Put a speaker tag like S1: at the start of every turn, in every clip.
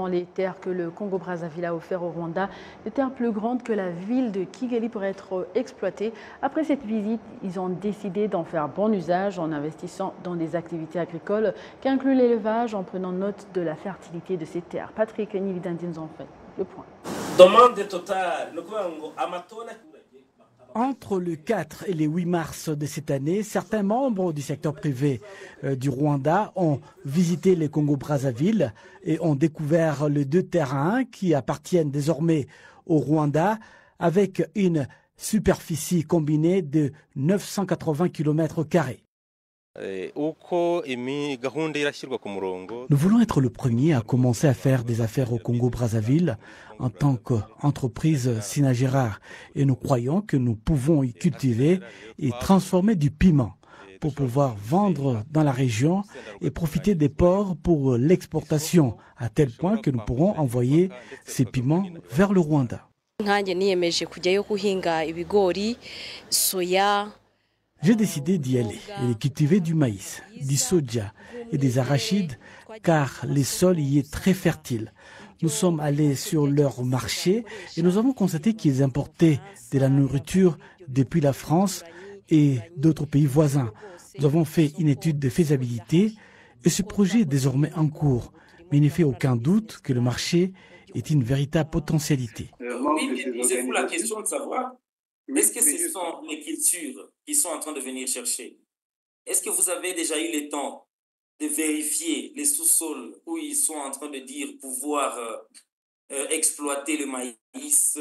S1: Les terres que le Congo-Brazzaville a offertes au Rwanda, des terres plus grandes que la ville de Kigali pour être exploitées. Après cette visite, ils ont décidé d'en faire bon usage en investissant dans des activités agricoles qui incluent l'élevage en prenant note de la fertilité de ces terres. Patrick Nividandi nous en fait le point.
S2: Entre le 4 et le 8 mars de cette année, certains membres du secteur privé du Rwanda ont visité le Congo-Brazzaville et ont découvert les deux terrains qui appartiennent désormais au Rwanda avec une superficie combinée de 980 km². Nous voulons être le premier à commencer à faire des affaires au Congo-Brazzaville en tant qu'entreprise Sinagera et nous croyons que nous pouvons y cultiver et transformer du piment pour pouvoir vendre dans la région et profiter des ports pour l'exportation à tel point que nous pourrons envoyer ces piments vers le Rwanda. J'ai décidé d'y aller et de cultiver du maïs, du soja et des arachides car le sol y est très fertile. Nous sommes allés sur leur marché et nous avons constaté qu'ils importaient de la nourriture depuis la France et d'autres pays voisins. Nous avons fait une étude de faisabilité et ce projet est désormais en cours. Mais il ne fait aucun doute que le marché est une véritable potentialité.
S3: Oui, mais posez-vous la question de savoir, est-ce que ce sont les cultures qui sont en train de venir chercher? Est-ce que vous avez déjà eu le temps de vérifier les sous-sols où ils sont en train de dire pouvoir exploiter le maïs,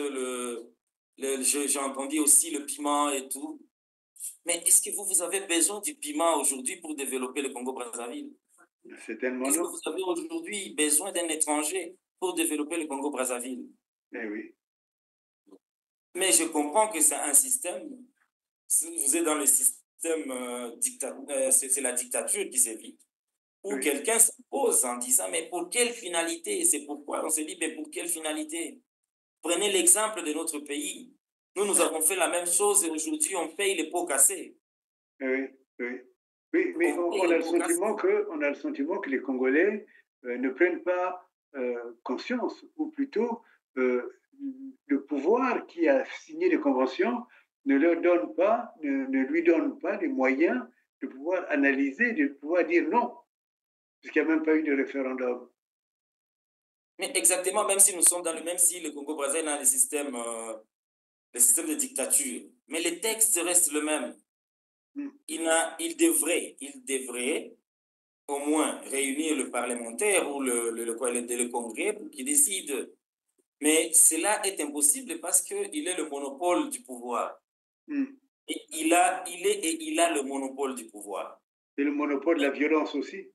S3: j'ai entendu aussi le piment et tout. Mais est-ce que vous avez besoin du piment aujourd'hui pour développer le Congo-Brazzaville? Est-ce que vous avez aujourd'hui besoin d'un étranger pour développer le Congo-Brazzaville?
S4: Eh oui.
S3: Mais je comprends que c'est un système, vous êtes dans le système, c'est la dictature qui sévit, où oui, quelqu'un s'impose en disant, mais pour quelle finalité? C'est pourquoi on se dit, mais pour quelle finalité? Prenez l'exemple de notre pays. Nous avons fait la même chose et aujourd'hui, on paye les pots cassés.
S4: Oui, oui. Oui, mais on a le sentiment que les Congolais ne prennent pas conscience, ou plutôt le pouvoir qui a signé les conventions ne lui donne pas les moyens de pouvoir analyser, de pouvoir dire non, puisqu'il n'y a même pas eu de référendum.
S3: Mais exactement, même si nous sommes même si le Congo-Brazzaville a le système de dictature, mais les textes restent le même. Il devrait au moins réunir le parlementaire ou le congrès pour qu'il décide. Mais cela est impossible parce qu'il est le monopole du pouvoir. Et il a le monopole du pouvoir.
S4: Et le monopole de la violence aussi.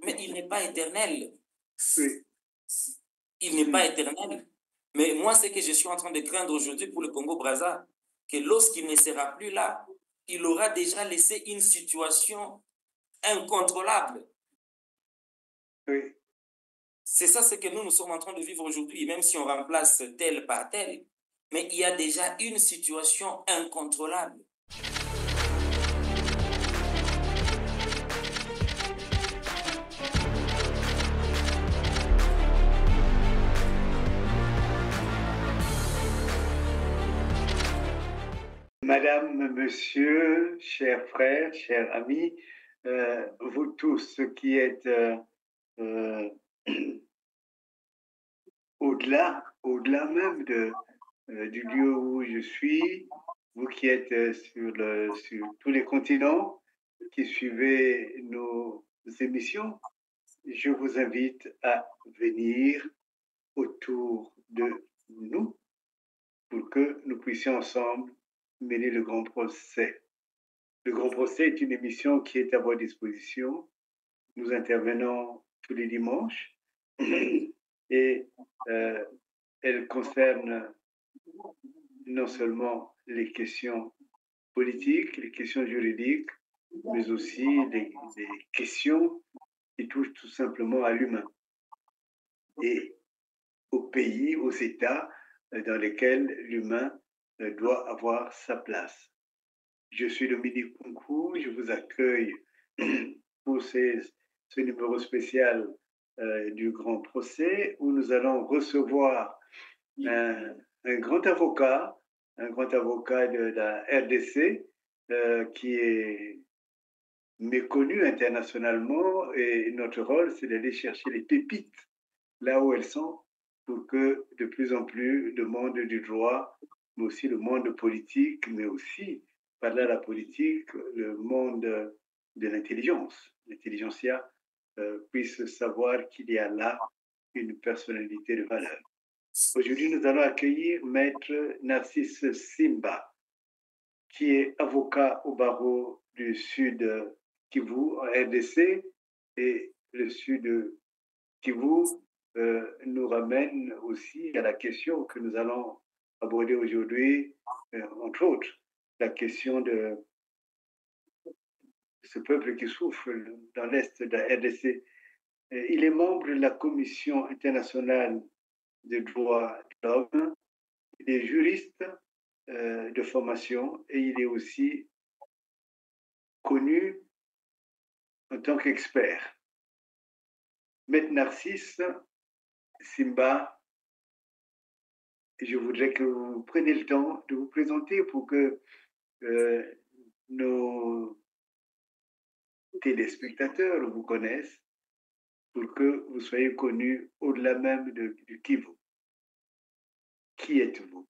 S3: Mais il n'est pas éternel.
S4: Oui.
S3: Il n'est pas éternel. Mais moi, ce que je suis en train de craindre aujourd'hui pour le Congo-Brazza, que lorsqu'il ne sera plus là, il aura déjà laissé une situation incontrôlable.
S4: Oui.
S3: C'est ça ce que nous sommes en train de vivre aujourd'hui, même si on remplace tel par tel. Mais il y a déjà une situation incontrôlable.
S4: Madame, monsieur, chers frères, chers amis, vous tous ceux qui êtes au-delà même du lieu où je suis, vous qui êtes sur tous les continents, qui suivez nos émissions, je vous invite à venir autour de nous pour que nous puissions ensemble mener le grand procès. Le grand procès est une émission qui est à votre disposition. Nous intervenons tous les dimanches et elle concerne non seulement les questions politiques, les questions juridiques, mais aussi des questions qui touchent tout simplement à l'humain et aux pays, aux États dans lesquels l'humain doit avoir sa place. Je suis Dominique Kunku, je vous accueille pour ce numéro spécial du grand procès où nous allons recevoir un grand avocat de la RDC qui est méconnu internationalement, et notre rôle, c'est d'aller chercher les pépites là où elles sont pour que de plus en plus le monde du droit, mais aussi le monde politique, mais aussi, par-delà la politique, le monde de l'intelligentsia, puisse savoir qu'il y a là une personnalité de valeur. Aujourd'hui, nous allons accueillir Maître Narcisse Simba, qui est avocat au barreau du Sud Kivu, en RDC, et le Sud Kivu nous ramène aussi à la question que nous allons aborder aujourd'hui, entre autres, la question de ce peuple qui souffre dans l'Est de la RDC. Il est membre de la Commission internationale des droits de l'homme, il est juriste de formation et il est aussi connu en tant qu'expert. Maître Narcisse Simba, je voudrais que vous preniez le temps de vous présenter pour que nos téléspectateurs vous connaissent, pour que vous soyez connu au-delà même du Kivu. Qui êtes-vous?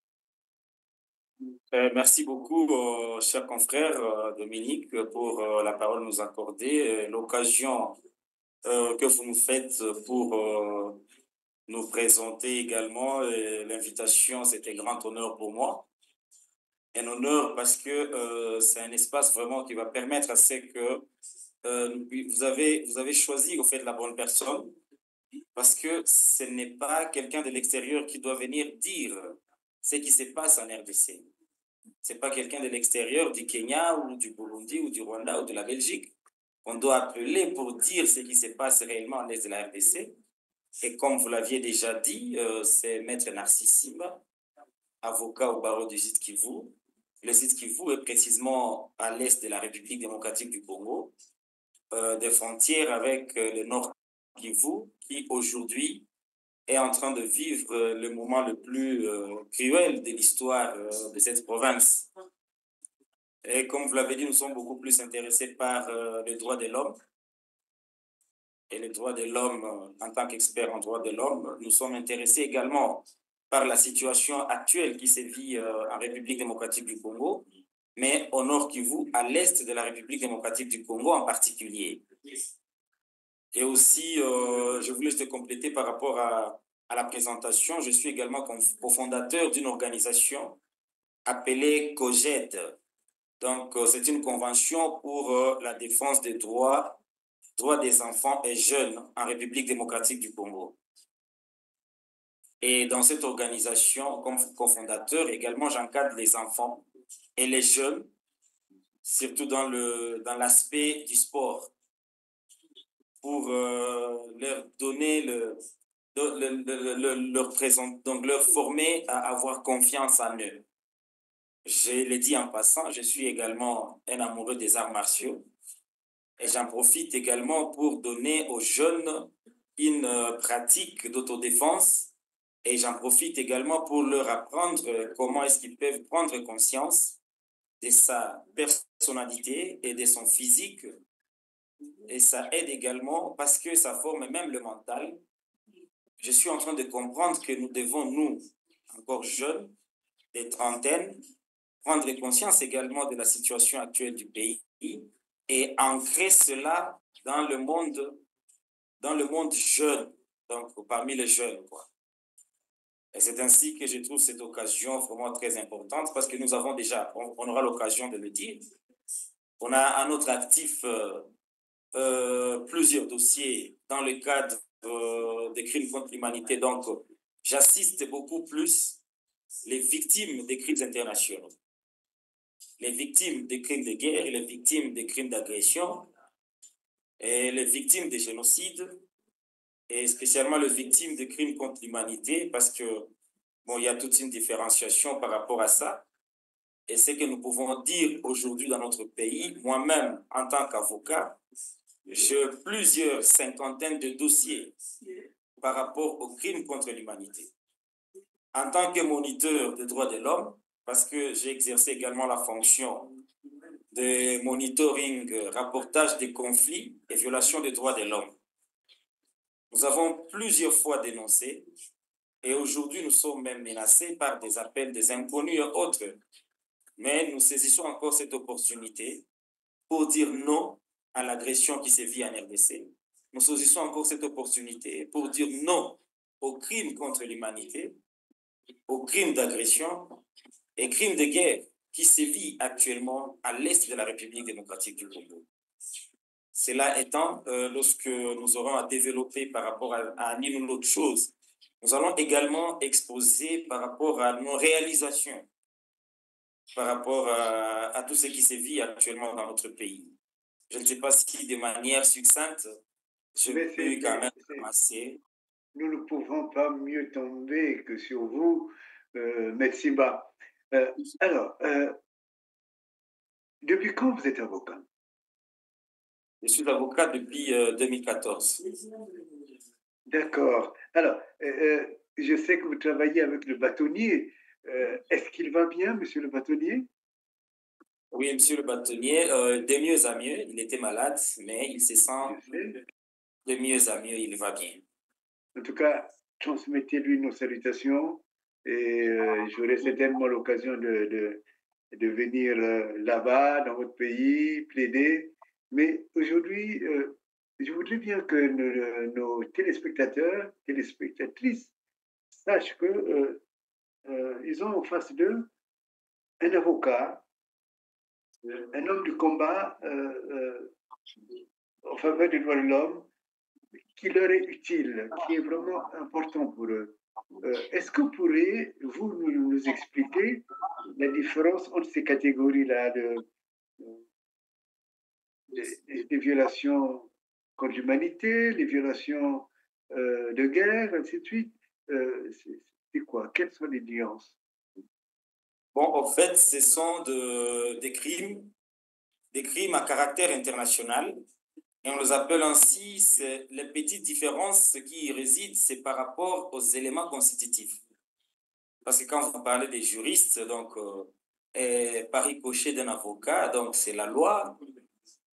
S3: Merci beaucoup, cher confrère Dominique, pour la parole nous accorder, l'occasion que vous nous faites pour nous présenter également. L'invitation, c'est un grand honneur pour moi. Un honneur parce que c'est un espace vraiment qui va permettre à ce que vous avez choisi au fait la bonne personne, parce que ce n'est pas quelqu'un de l'extérieur qui doit venir dire ce qui se passe en RDC. Ce n'est pas quelqu'un de l'extérieur du Kenya ou du Burundi ou du Rwanda ou de la Belgique qu'on doit appeler pour dire ce qui se passe réellement en l'est de la RDC. Et comme vous l'aviez déjà dit, c'est Maître Narcisse Simba, avocat au barreau du Sud Kivu. Le Sud Kivu est précisément à l'est de la République démocratique du Congo, des frontières avec le Nord Kivu, qui aujourd'hui est en train de vivre le moment le plus cruel de l'histoire de cette province. Et comme vous l'avez dit, nous sommes beaucoup plus intéressés par les droits de l'homme. Et les droits de l'homme, en tant qu'experts en droits de l'homme, nous sommes intéressés également par la situation actuelle qui se vit en République démocratique du Congo, mais au Nord Kivu, à l'est de la République démocratique du Congo en particulier. Et aussi, je voulais te compléter par rapport à la présentation. Je suis également cofondateur d'une organisation appelée COGED. Donc, c'est une convention pour la défense des droits des enfants et jeunes en République démocratique du Congo. Et dans cette organisation, comme cofondateur, également, j'encadre les enfants et les jeunes, surtout dans l'aspect du sport, pour leur donner donc leur former à avoir confiance en eux. Je l'ai dit en passant, je suis également un amoureux des arts martiaux et j'en profite également pour donner aux jeunes une pratique d'autodéfense et j'en profite également pour leur apprendre comment est-ce qu'ils peuvent prendre conscience de sa personnalité et de son physique. Et ça aide également parce que ça forme même le mental. Je suis en train de comprendre que nous devons, nous, encore jeunes, des trentaines, prendre conscience également de la situation actuelle du pays et ancrer cela dans le monde jeune, donc parmi les jeunes, quoi. Et c'est ainsi que je trouve cette occasion vraiment très importante parce que nous avons déjà, on aura l'occasion de le dire, on a à notre actif plusieurs dossiers dans le cadre des crimes contre l'humanité. Donc, j'assiste beaucoup plus les victimes des crimes internationaux, les victimes des crimes de guerre, les victimes des crimes d'agression, et les victimes des génocides, et spécialement les victimes des crimes contre l'humanité, parce que, bon, il y a toute une différenciation par rapport à ça. Et ce que nous pouvons dire aujourd'hui dans notre pays, moi-même, en tant qu'avocat, plusieurs cinquantaines de dossiers par rapport aux crimes contre l'humanité. En tant que moniteur des droits de l'homme, parce que j'ai exercé également la fonction de monitoring, rapportage des conflits et violations des droits de l'homme. Nous avons plusieurs fois dénoncé et aujourd'hui nous sommes même menacés par des appels des inconnus et autres. Mais nous saisissons encore cette opportunité pour dire non à l'agression qui sévit en RDC. Nous saisissons encore cette opportunité pour dire non aux crimes contre l'humanité, aux crimes d'agression et crimes de guerre qui sévit actuellement à l'est de la République démocratique du Congo. Cela étant, lorsque nous aurons à développer par rapport à une ou l'autre chose, nous allons également exposer par rapport à nos réalisations, par rapport à tout ce qui sévit actuellement dans notre pays. Je ne sais pas si de manière succincte, je peux quand même commencer.
S4: Nous ne pouvons pas mieux tomber que sur vous, Metsiba. Alors, depuis quand vous êtes avocat?
S3: Je suis avocat depuis 2014.
S4: D'accord. Alors, je sais que vous travaillez avec le bâtonnier. Est-ce qu'il va bien, monsieur le bâtonnier?
S3: Oui, monsieur le bâtonnier, de mieux à mieux. Il était malade, mais il se sent de mieux à mieux, il va bien.
S4: En tout cas, transmettez-lui nos salutations et j'aurai certainement l'occasion de venir là-bas, dans votre pays, plaider. Mais aujourd'hui, je voudrais bien que nos téléspectateurs, téléspectatrices sachent que ils ont en face d'eux un avocat, un homme du combat en faveur des droits de l'homme, qui leur est utile, qui est vraiment important pour eux. Est-ce que vous pourriez, vous, nous expliquer la différence entre ces catégories-là des violations contre l'humanité, les violations de guerre, ainsi de suite? C'est quoi? Quelles sont les nuances?
S3: Bon, en fait, ce sont des crimes à caractère international. Et on les appelle ainsi, les petites différences qui y résident, c'est par rapport aux éléments constitutifs. Parce que quand vous parlez des juristes, donc, par ricochet d'un avocat, donc c'est la loi.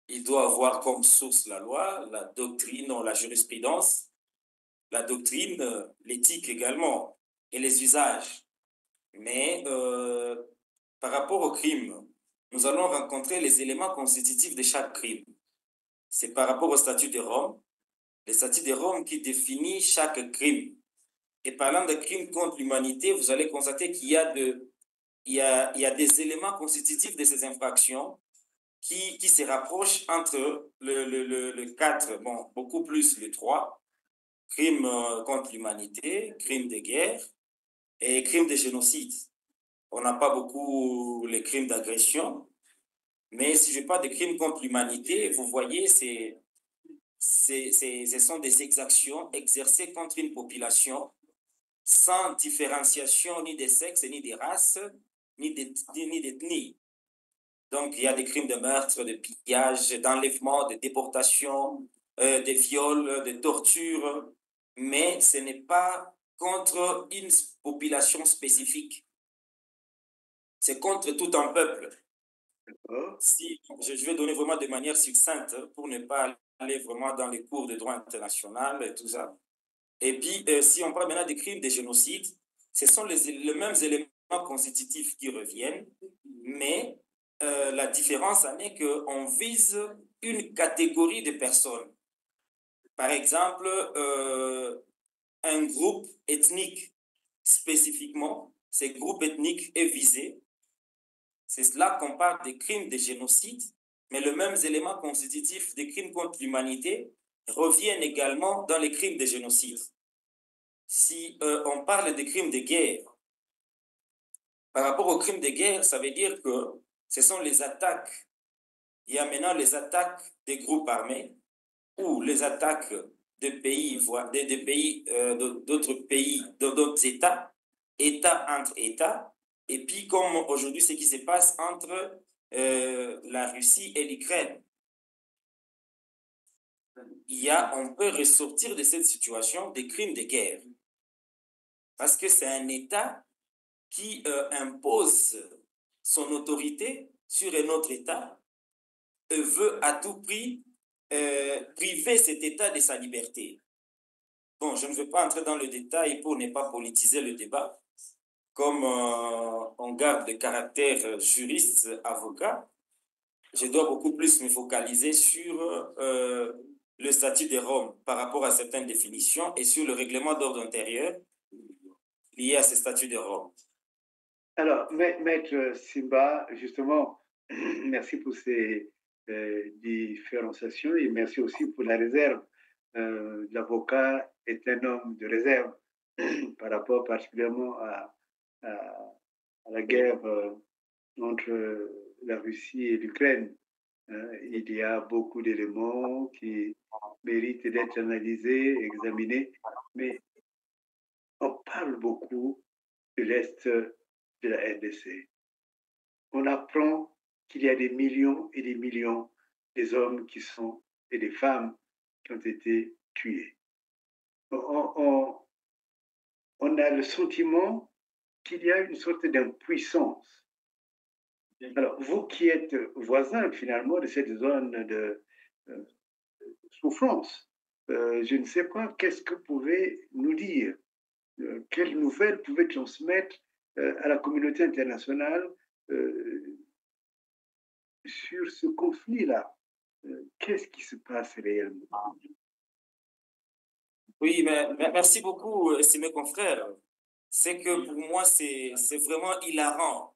S3: Il doit avoir comme source la loi, la doctrine, la jurisprudence, la doctrine, l'éthique également, et les usages. Mais par rapport au crime, nous allons rencontrer les éléments constitutifs de chaque crime. C'est par rapport au statut de Rome, le statut de Rome qui définit chaque crime. Et parlant de crimes contre l'humanité, vous allez constater qu'il y a des éléments constitutifs de ces infractions qui se rapprochent entre le 4, bon, beaucoup plus le 3, crimes contre l'humanité, crimes de guerre et crimes de génocide. On n'a pas beaucoup les crimes d'agression, mais si je parle de crimes contre l'humanité, vous voyez, ce sont des exactions exercées contre une population sans différenciation ni des sexes, ni des races, ni d'ethnie. Donc, il y a des crimes de meurtre, de pillage, d'enlèvement, de déportation, de viols, de torture, mais ce n'est pas contre une population spécifique. C'est contre tout un peuple. Si, je vais donner vraiment de manière succincte pour ne pas aller vraiment dans les cours de droit international et tout ça. Et puis, si on parle maintenant des crimes de génocide, ce sont les mêmes éléments constitutifs qui reviennent, mais la différence en est qu'on vise une catégorie de personnes. Par exemple, un groupe ethnique spécifiquement, ce groupe ethnique est visé. C'est cela qu'on parle des crimes de génocide, mais les mêmes éléments constitutifs des crimes contre l'humanité reviennent également dans les crimes de génocide. Si on parle des crimes de guerre, par rapport aux crimes de guerre, ça veut dire que ce sont les attaques. Il y a maintenant les attaques des groupes armés ou les attaques de pays, d'autres pays, d'autres États, États entre États, et puis comme aujourd'hui ce qui se passe entre la Russie et l'Ukraine. on peut ressortir de cette situation des crimes de guerre. Parce que c'est un État qui impose son autorité sur un autre État et veut à tout prix priver cet État de sa liberté. Bon, je ne veux pas entrer dans le détail pour ne pas politiser le débat. Comme on garde le caractère juriste, avocat, je dois beaucoup plus me focaliser sur le statut de Rome par rapport à certaines définitions et sur le règlement d'ordre intérieur lié à ce statut de Rome.
S4: Alors, Maître Simba, justement, merci pour ces différenciations et merci aussi pour la réserve. L'avocat est un homme de réserve par rapport particulièrement à la guerre entre la Russie et l'Ukraine. Il y a beaucoup d'éléments qui méritent d'être analysés, examinés, mais on parle beaucoup de l'Est de la RDC. On apprend qu'il y a des millions et des millions d'hommes et des femmes qui ont été tués. On a le sentiment qu'il y a une sorte d'impuissance. Alors, vous qui êtes voisin finalement de cette zone de souffrance, je ne sais pas, qu'est-ce que vous pouvez nous dire? Quelles nouvelles pouvez transmettre à la communauté internationale sur ce conflit-là? Qu'est-ce qui se passe réellement?
S3: Oui, mais merci beaucoup, estimés confrères. C'est que pour moi, c'est vraiment hilarant.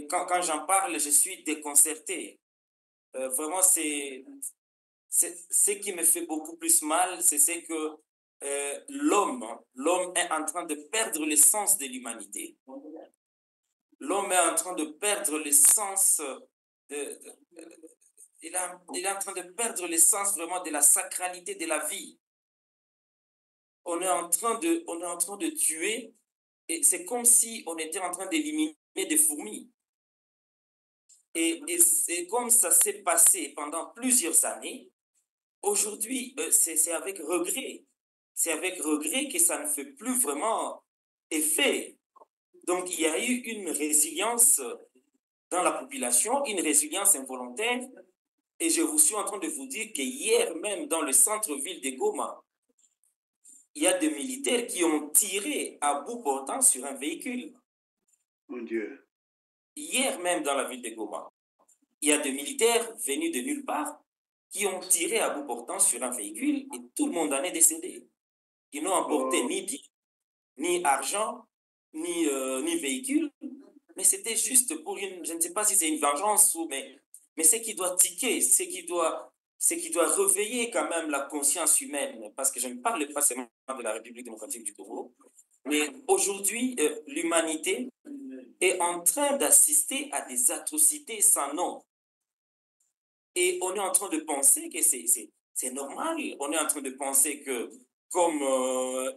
S3: Quand j'en parle, je suis déconcerté. Vraiment, ce qui me fait beaucoup plus mal, c'est que l'homme est en train de perdre le sens de l'humanité. L'homme est en train de perdre le sens il est en train de perdre le sens vraiment de la sacralité de la vie. On est en train de tuer et c'est comme si on était en train d'éliminer des fourmis. Et c'est comme ça s'est passé pendant plusieurs années. Aujourd'hui, c'est avec regret. C'est avec regret que ça ne fait plus vraiment effet. Donc, il y a eu une résilience dans la population, une résilience involontaire. Et je vous suis en train de vous dire qu'hier même, dans le centre-ville de Goma, il y a des militaires qui ont tiré à bout portant sur un véhicule.
S4: Mon Dieu.
S3: Hier même, dans la ville de Goma, il y a des militaires venus de nulle part qui ont tiré à bout portant sur un véhicule et tout le monde en est décédé. Ils n'ont emporté ni argent, ni véhicule, mais c'était juste pour je ne sais pas si c'est une vengeance mais ce qui doit tiquer, ce qui doit réveiller quand même la conscience humaine, parce que je ne parle pas seulement de la République démocratique du Congo, mais aujourd'hui, l'humanité est en train d'assister à des atrocités sans nom. Et on est en train de penser que c'est normal. On est en train de penser que comme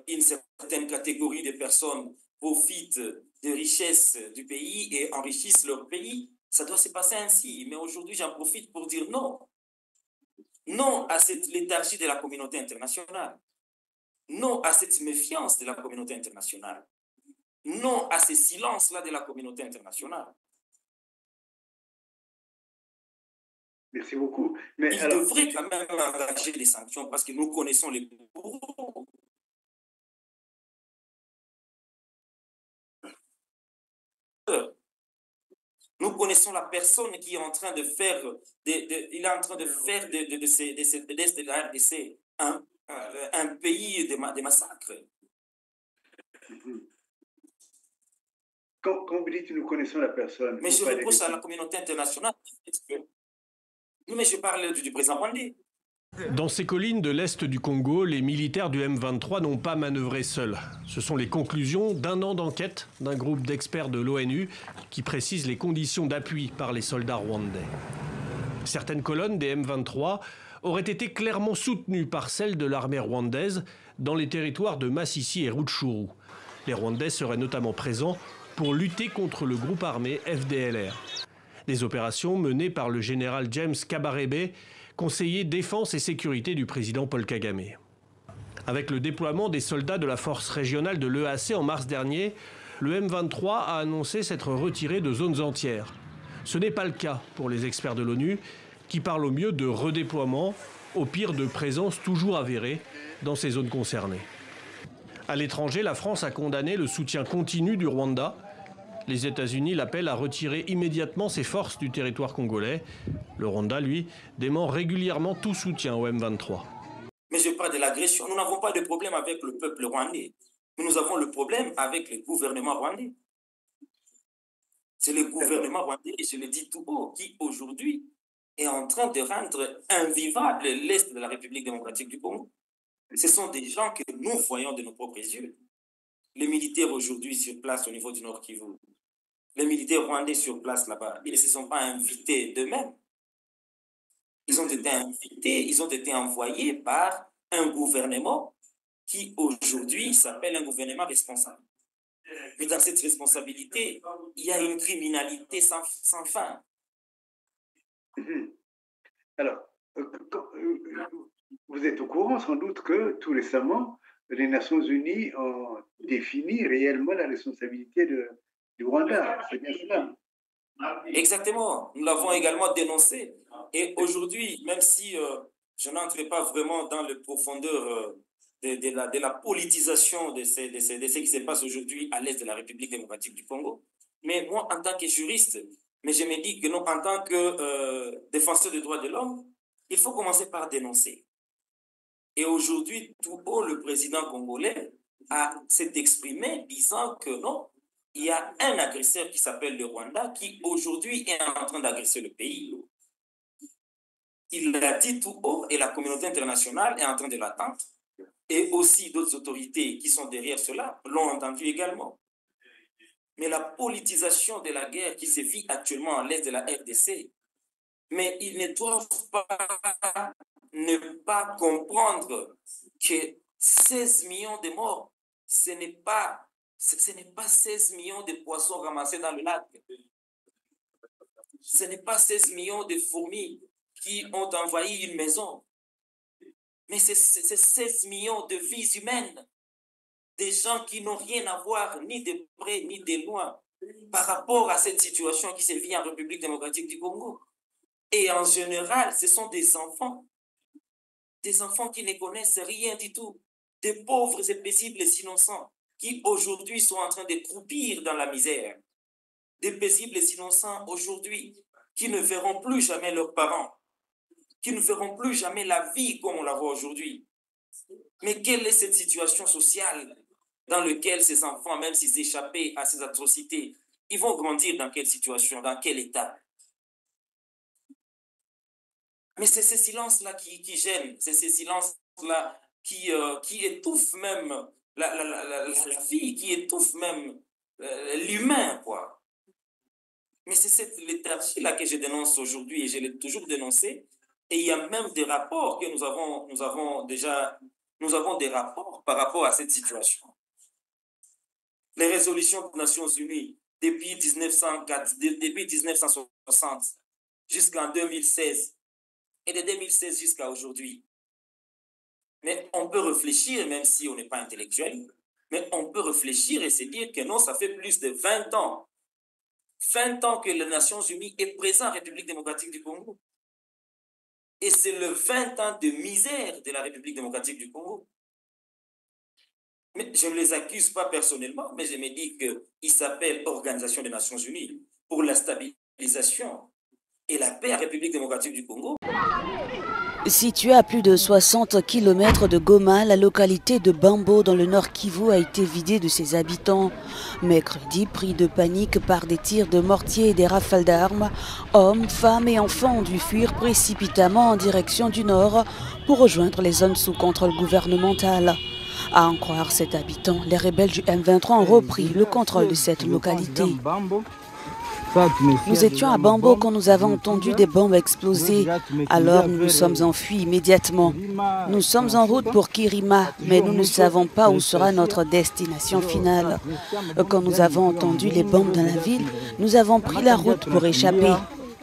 S3: une certaine catégorie de personnes profitent des richesses du pays et enrichissent leur pays, ça doit se passer ainsi. Mais aujourd'hui, j'en profite pour dire non. Non à cette léthargie de la communauté internationale. Non à cette méfiance de la communauté internationale. Non à ces silences-là de la communauté internationale.
S4: Merci beaucoup. Mais
S3: il devrait quand même engager des sanctions parce que nous connaissons les bourreaux. Nous connaissons la personne qui est en train de faire de l'Est de la RDC un pays de massacres.
S4: Quand vous dites que nous connaissons la personne...
S3: Mais je repose à la communauté internationale. Non, mais je parle du président Rwandais.
S5: Dans ces collines de l'Est du Congo, les militaires du M23 n'ont pas manœuvré seuls. Ce sont les conclusions d'un an d'enquête d'un groupe d'experts de l'ONU qui précise les conditions d'appui par les soldats rwandais. Certaines colonnes des M23 auraient été clairement soutenues par celles de l'armée rwandaise dans les territoires de Masisi et Rutshuru. Les Rwandais seraient notamment présents pour lutter contre le groupe armé FDLR. Des opérations menées par le général James Kabarebe conseiller défense et sécurité du président Paul Kagame. Avec le déploiement des soldats de la force régionale de l'EAC en mars dernier, le M23 a annoncé s'être retiré de zones entières. Ce n'est pas le cas pour les experts de l'ONU, qui parlent au mieux de redéploiement, au pire de présence toujours avérée dans ces zones concernées. À l'étranger, la France a condamné le soutien continu du Rwanda. Les États-Unis l'appellent à retirer immédiatement ses forces du territoire congolais. Le Rwanda, lui, dément régulièrement tout soutien au M23.
S3: Mais je parle de l'agression. Nous n'avons pas de problème avec le peuple rwandais. Mais nous avons le problème avec le gouvernement rwandais. C'est le gouvernement rwandais, et je le dis tout haut, qui aujourd'hui est en train de rendre invivable l'Est de la République démocratique du Congo. Ce sont des gens que nous voyons de nos propres yeux. Les militaires aujourd'hui sur place au niveau du Nord Kivu, les militaires rwandais sur place là-bas, ils ne se sont pas invités d'eux-mêmes. Ils ont été invités, ils ont été envoyés par un gouvernement qui aujourd'hui s'appelle un gouvernement responsable. Mais dans cette responsabilité, il y a une criminalité sans fin.
S4: Alors, vous êtes au courant sans doute que tout récemment, les Nations Unies ont défini réellement la responsabilité du Rwanda. C'est bien cela.
S3: Exactement. Nous l'avons également dénoncé. Et aujourd'hui, même si je n'entre pas vraiment dans les profondeurs de la politisation de ce qui se passe aujourd'hui à l'est de la République démocratique du Congo, mais moi, en tant que juriste, mais je me dis que nous, en tant que défenseur des droits de l'homme, il faut commencer par dénoncer. Et aujourd'hui, tout haut, le président congolais s'est exprimé disant que non, il y a un agresseur qui s'appelle le Rwanda qui aujourd'hui est en train d'agresser le pays. Il l'a dit tout haut et la communauté internationale est en train de l'attendre. Et aussi d'autres autorités qui sont derrière cela l'ont entendu également. Mais la politisation de la guerre qui se vit actuellement à l'est de la RDC, mais ils ne doivent pas ne pas comprendre que 16 millions de morts, ce n'est pas 16 millions de poissons ramassés dans le lac. Ce n'est pas 16 millions de fourmis qui ont envahi une maison. Mais c'est 16 millions de vies humaines. Des gens qui n'ont rien à voir, ni de près, ni de loin, par rapport à cette situation qui se vit en République démocratique du Congo. Et en général, ce sont des enfants qui ne connaissent rien du tout, des pauvres et paisibles innocents qui aujourd'hui sont en train de croupir dans la misère, des paisibles innocents aujourd'hui qui ne verront plus jamais leurs parents, qui ne verront plus jamais la vie comme on la voit aujourd'hui. Mais quelle est cette situation sociale dans laquelle ces enfants, même s'ils échappaient à ces atrocités, ils vont grandir dans quelle situation, dans quel état? Mais c'est ces silences-là qui gênent, c'est ces silences-là qui étouffent même la vie, qui étouffent même l'humain, quoi. Mais c'est cette léthargie-là que je dénonce aujourd'hui et je l'ai toujours dénoncée. Et il y a même des rapports que nous avons des rapports par rapport à cette situation. Les résolutions des Nations Unies depuis 1960 jusqu'en 2016 et de 2016 jusqu'à aujourd'hui. Mais on peut réfléchir, même si on n'est pas intellectuel, mais on peut réfléchir et se dire que non, ça fait plus de 20 ans. 20 ans que les Nations Unies est présent en République démocratique du Congo. Et c'est le 20 ans de misère de la République démocratique du Congo. Mais je ne les accuse pas personnellement, mais je me dis qu'ils s'appellent Organisation des Nations Unies pour la stabilisation et la paix en République démocratique du Congo.
S6: Située à plus de 60 km de Goma, la localité de Bambo dans le nord Kivu a été vidée de ses habitants. Mercredi, pris de panique par des tirs de mortier et des rafales d'armes, hommes, femmes et enfants ont dû fuir précipitamment en direction du nord pour rejoindre les zones sous contrôle gouvernemental. À en croire cet habitant, les rebelles du M23 ont repris le contrôle de cette localité. Nous étions à Bambo quand nous avons entendu des bombes exploser. Alors nous nous sommes enfuis immédiatement. Nous sommes en route pour Kirima, mais nous ne savons pas où sera notre destination finale. Quand nous avons entendu les bombes dans la ville, nous avons pris la route pour échapper.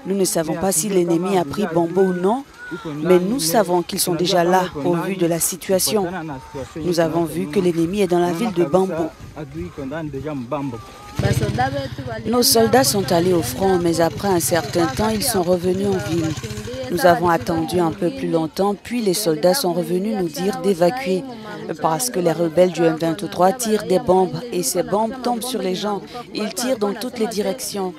S6: Nous ne savons pas si l'ennemi a pris Bambo ou non, mais nous savons qu'ils sont déjà là au vu de la situation. Nous avons vu que l'ennemi est dans la ville de Bambo. Nos soldats sont allés au front, mais après un certain temps, ils sont revenus en ville. Nous avons attendu un peu plus longtemps, puis les soldats sont revenus nous dire d'évacuer parce que les rebelles du M23 tirent des bombes et ces bombes tombent sur les gens. Ils tirent dans toutes les directions.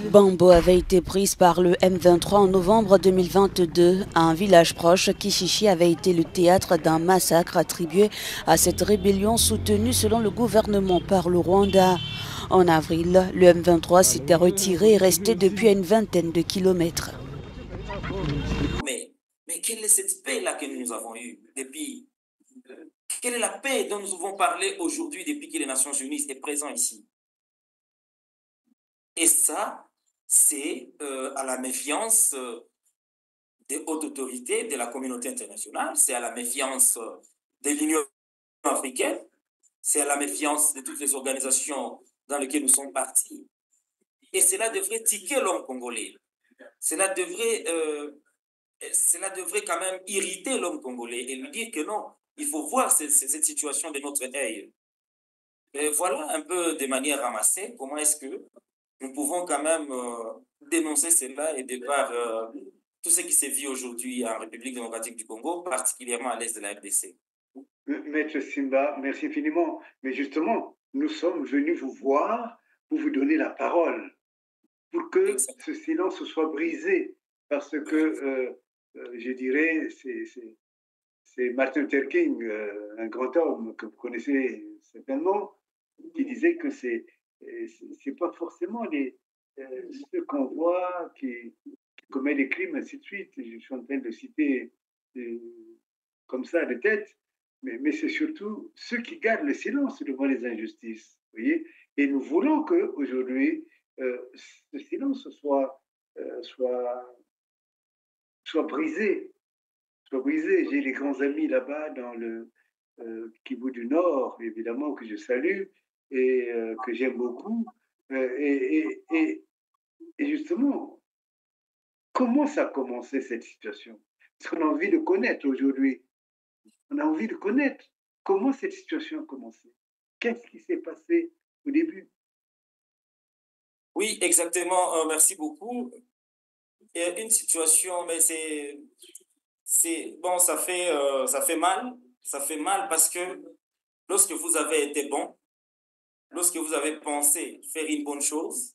S6: Bambo avait été prise par le M23 en novembre 2022. À un village proche, Kishishi avait été le théâtre d'un massacre attribué à cette rébellion soutenue selon le gouvernement par le Rwanda. En avril, le M23 s'était retiré et resté depuis à une vingtaine de kilomètres.
S3: Mais quelle est cette paix-là que nous avons eue depuis? Quelle est la paix dont nous avons parlé aujourd'hui depuis que les Nations Unies est présent ici? Et ça, c'est à la méfiance des hautes autorités de la communauté internationale, c'est à la méfiance de l'Union africaine, c'est à la méfiance de toutes les organisations dans lesquelles nous sommes partis. Et cela devrait tiquer l'homme congolais. Cela devrait quand même irriter l'homme congolais et lui dire que non, il faut voir cette situation de notre œil. Et voilà un peu de manière ramassée comment est-ce que nous pouvons quand même dénoncer cela et de voir tout ce qui se vit aujourd'hui en République démocratique du Congo, particulièrement à l'est de la RDC.
S4: Maître Simba, merci infiniment. Mais justement, nous sommes venus vous voir pour vous donner la parole, pour que
S3: Exactement.
S4: ce silence soit brisé, parce que, je dirais, c'est Martin Luther King, un grand homme que vous connaissez certainement, qui disait que c'est pas forcément ceux qu'on voit qui commettent des crimes, ainsi de suite. Je suis en train de citer comme ça de tête, mais c'est surtout ceux qui gardent le silence devant les injustices. Vous voyez, et nous voulons qu'aujourd'hui, ce silence soit brisé. Soit brisé. J'ai les grands amis là-bas dans le Kivu du Nord, évidemment, que je salue et que j'aime beaucoup. Et justement, comment ça a commencé cette situation? Parce qu'on a envie de connaître aujourd'hui. On a envie de connaître comment cette situation a commencé. Qu'est-ce qui s'est passé au début?
S3: Oui, exactement. Merci beaucoup. Il y a une situation, mais bon, ça fait mal. Ça fait mal parce que lorsque vous avez été bon, lorsque vous avez pensé faire une bonne chose,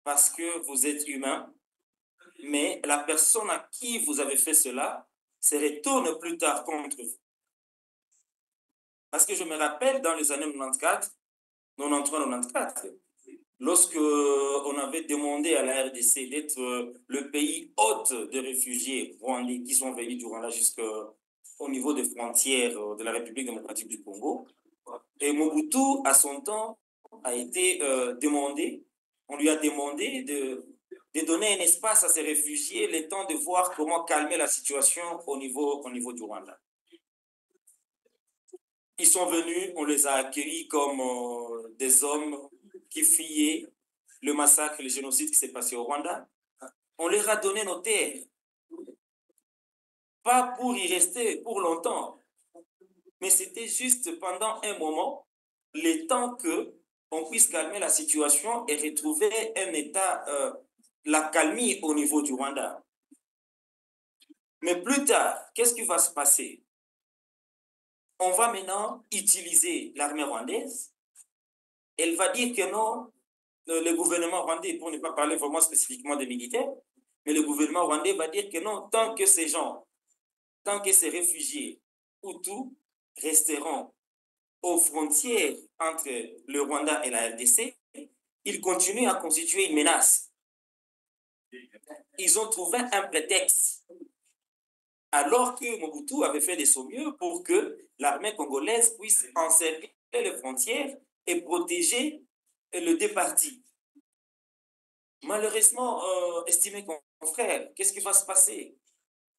S3: parce que vous êtes humain, mais la personne à qui vous avez fait cela se retourne plus tard contre vous. Parce que je me rappelle dans les années 94, 93-94, lorsque on avait demandé à la RDC d'être le pays hôte des réfugiés rwandais qui sont venus du Rwanda jusqu'au niveau des frontières de la République démocratique du Congo, et Mobutu, à son temps, a été demandé, on lui a demandé de donner un espace à ces réfugiés, le temps de voir comment calmer la situation au niveau du Rwanda. Ils sont venus, on les a accueillis comme des hommes qui fuyaient le massacre, le génocide qui s'est passé au Rwanda. On leur a donné nos terres. Pas pour y rester pour longtemps, mais c'était juste pendant un moment, le temps qu'on puisse calmer la situation et retrouver un état, la calmie au niveau du Rwanda. Mais plus tard, qu'est-ce qui va se passer? On va maintenant utiliser l'armée rwandaise. Elle va dire que non, le gouvernement rwandais, pour ne pas parler vraiment spécifiquement des militaires, mais le gouvernement rwandais va dire que non, tant que ces gens, tant que ces réfugiés Hutus resteront aux frontières entre le Rwanda et la RDC, ils continuent à constituer une menace. Ils ont trouvé un prétexte. Alors que Mobutu avait fait de son mieux pour que l'armée congolaise puisse encercler les frontières et protéger le départi. Malheureusement, estimé confrère, qu'est-ce qui va se passer?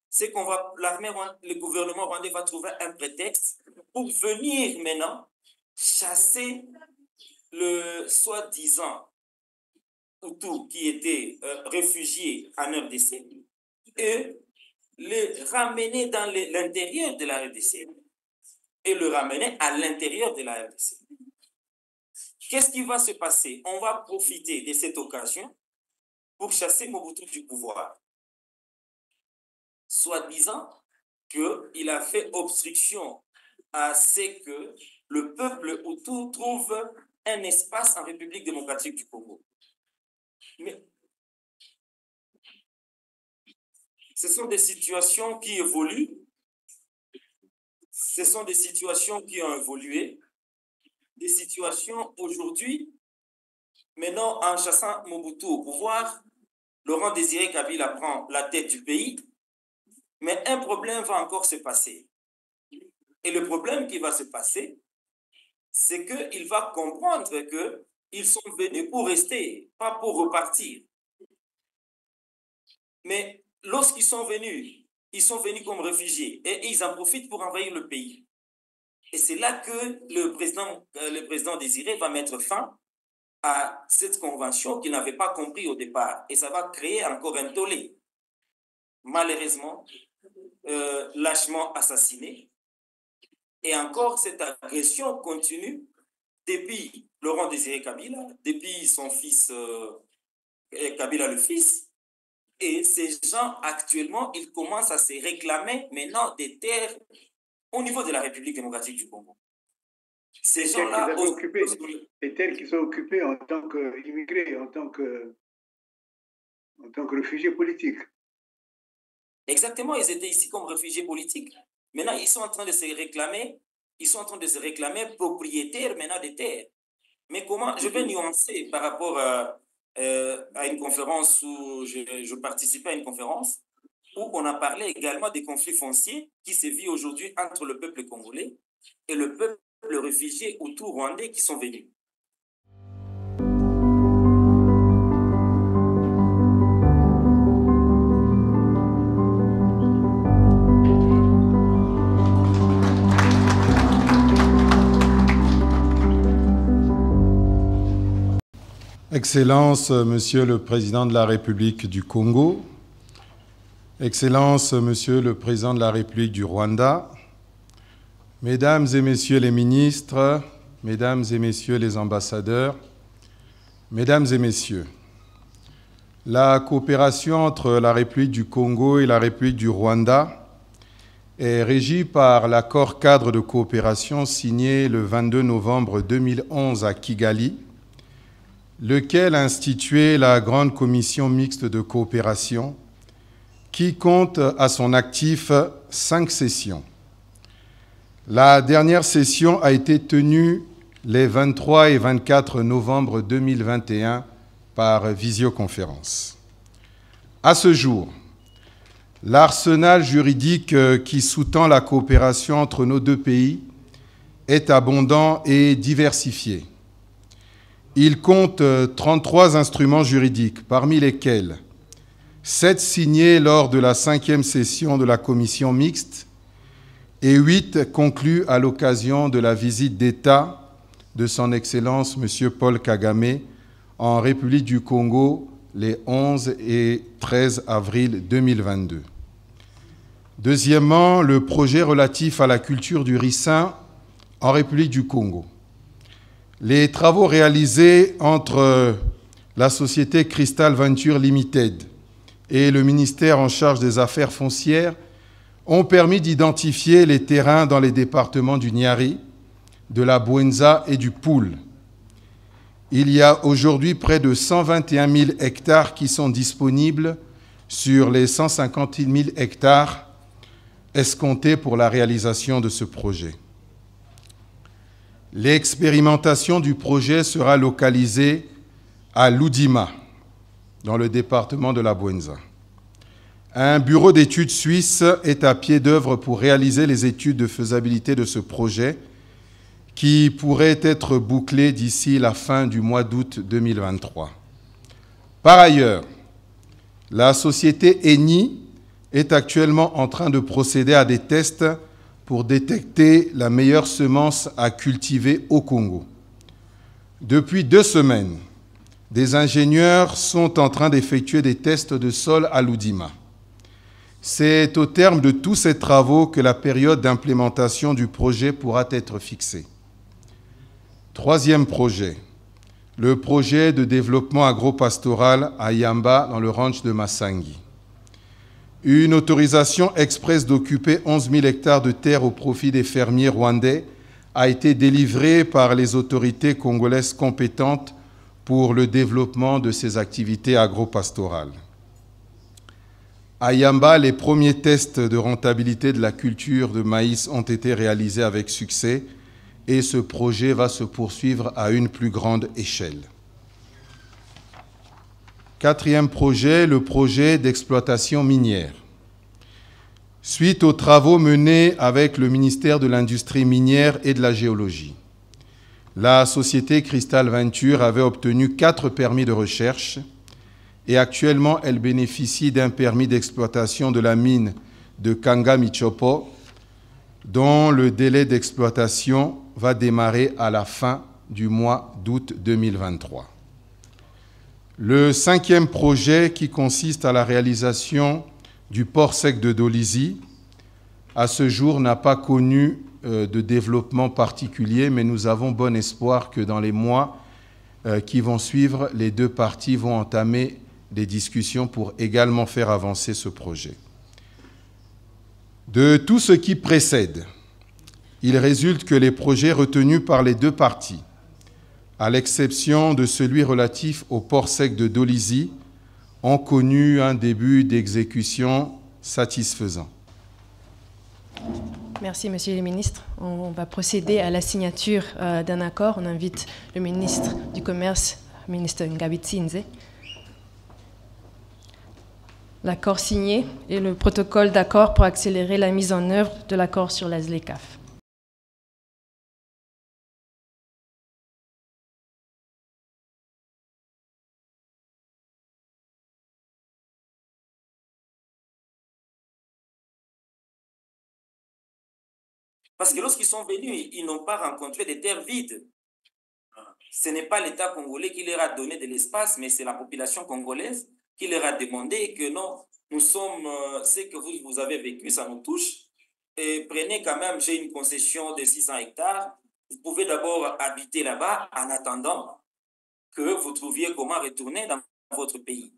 S3: C'est qu'on va, le gouvernement rwandais va trouver un prétexte pour venir maintenant chasser le soi-disant Hutus qui étaient réfugiés en RDC et les ramener dans l'intérieur de la RDC et le ramener à l'intérieur de la RDC. Qu'est-ce qui va se passer? On va profiter de cette occasion pour chasser Mobutu du pouvoir, soi-disant qu'il a fait obstruction à ce que le peuple Hutu trouve un espace en République démocratique du Congo. Mais ce sont des situations qui évoluent, ce sont des situations qui ont évolué, des situations aujourd'hui. Maintenant, en chassant Mobutu au pouvoir, Laurent Désiré Kabila prend la tête du pays, mais un problème va encore se passer. Et le problème qui va se passer, c'est qu'il va comprendre qu'ils sont venus pour rester, pas pour repartir. Mais lorsqu'ils sont venus, ils sont venus comme réfugiés et ils en profitent pour envahir le pays. Et c'est là que le président Désiré va mettre fin à cette convention qu'il n'avait pas compris au départ. Et ça va créer encore un tollé. Malheureusement, lâchement assassiné. Et encore, cette agression continue depuis Laurent Désiré Kabila, depuis son fils Kabila le fils. Et ces gens, actuellement, ils commencent à se réclamer maintenant des terres au niveau de la République démocratique du Congo. Ces gens-là...
S4: Les terres qui sont occupées en tant qu'immigrés, en tant que réfugiés politiques.
S3: Exactement, ils étaient ici comme réfugiés politiques. Maintenant, ils sont en train de se réclamer, propriétaires maintenant des terres. Mais comment, je vais nuancer par rapport à une conférence où je participais à une conférence où on a parlé également des conflits fonciers qui se vivent aujourd'hui entre le peuple congolais et le peuple réfugié Hutu rwandais qui sont venus.
S7: Excellences, Monsieur le Président de la République du Congo, Excellences, Monsieur le Président de la République du Rwanda, Mesdames et Messieurs les ministres, Mesdames et Messieurs les ambassadeurs, Mesdames et Messieurs, la coopération entre la République du Congo et la République du Rwanda est régie par l'accord cadre de coopération signé le 22 novembre 2011 à Kigali, lequel a institué la Grande Commission mixte de coopération qui compte à son actif 5 sessions. La dernière session a été tenue les 23 et 24 novembre 2021 par visioconférence. À ce jour, l'arsenal juridique qui sous-tend la coopération entre nos deux pays est abondant et diversifié. Il compte 33 instruments juridiques, parmi lesquels 7 signés lors de la 5e session de la commission mixte et 8 conclus à l'occasion de la visite d'État de son Excellence M. Paul Kagame en République du Congo les 11 et 13 avril 2022. Deuxièmement, le projet relatif à la culture du ricin en République du Congo. Les travaux réalisés entre la société Crystal Venture Limited et le ministère en charge des affaires foncières ont permis d'identifier les terrains dans les départements du Niari, de la Bouenza et du Poul. Il y a aujourd'hui près de 121 000 hectares qui sont disponibles sur les 150 000 hectares escomptés pour la réalisation de ce projet. L'expérimentation du projet sera localisée à Loudima, dans le département de la Bouenza. Un bureau d'études suisse est à pied d'œuvre pour réaliser les études de faisabilité de ce projet qui pourrait être bouclé d'ici la fin du mois d'août 2023. Par ailleurs, la société Eni est actuellement en train de procéder à des tests pour détecter la meilleure semence à cultiver au Congo. Depuis 2 semaines, des ingénieurs sont en train d'effectuer des tests de sol à Loudima. C'est au terme de tous ces travaux que la période d'implémentation du projet pourra être fixée. Troisième projet, le projet de développement agro-pastoral à Yamba dans le ranch de Massangi. Une autorisation express d'occuper 11 000 hectares de terre au profit des fermiers rwandais a été délivrée par les autorités congolaises compétentes pour le développement de ces activités agro-pastorales. À Yamba, les premiers tests de rentabilité de la culture de maïs ont été réalisés avec succès et ce projet va se poursuivre à une plus grande échelle. Quatrième projet, le projet d'exploitation minière. Suite aux travaux menés avec le ministère de l'Industrie minière et de la Géologie, la société Crystal Venture avait obtenu 4 permis de recherche et actuellement elle bénéficie d'un permis d'exploitation de la mine de Kanga Michopo dont le délai d'exploitation va démarrer à la fin du mois d'août 2023. Le 5e projet qui consiste à la réalisation du port sec de Dolisie, à ce jour n'a pas connu de développement particulier, mais nous avons bon espoir que dans les mois qui vont suivre, les deux parties vont entamer des discussions pour également faire avancer ce projet. De tout ce qui précède, il résulte que les projets retenus par les deux parties, à l'exception de celui relatif au port sec de Dolisie, ont connu un début d'exécution satisfaisant.
S8: Merci, Monsieur le ministre. On va procéder à la signature d'un accord. On invite le ministre du Commerce, ministre Ngabitsinze. L'accord signé et le protocole d'accord pour accélérer la mise en œuvre de l'accord sur la ZLECAf.
S3: Parce que lorsqu'ils sont venus, ils n'ont pas rencontré des terres vides. Ce n'est pas l'État congolais qui leur a donné de l'espace, mais c'est la population congolaise qui leur a demandé que non, nous sommes, ce que vous avez vécu, ça nous touche. Et prenez quand même, j'ai une concession de 600 hectares. Vous pouvez d'abord habiter là-bas en attendant que vous trouviez comment retourner dans votre pays.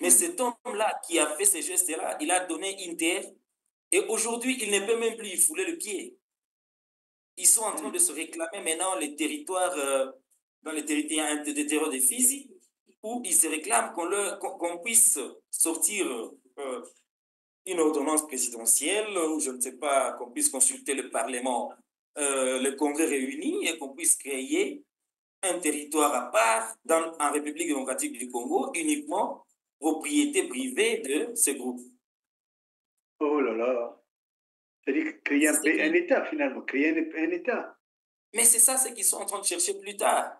S3: Mais cet homme-là qui a fait ces gestes-là, il a donné une terre. Et aujourd'hui, il ne peut même plus y fouler le pied. Ils sont en train de se réclamer maintenant les territoires, dans les territoires de Fizi, où ils se réclament qu'on puisse sortir une ordonnance présidentielle, ou je ne sais pas, qu'on puisse consulter le Parlement, le Congrès réuni, et qu'on puisse créer un territoire à part en République démocratique du Congo, uniquement propriété privée de ce groupe.
S4: Oh là là. C'est-à-dire créer un État, finalement, créer un État.
S3: Mais c'est ça ce qu'ils sont en train de chercher plus tard.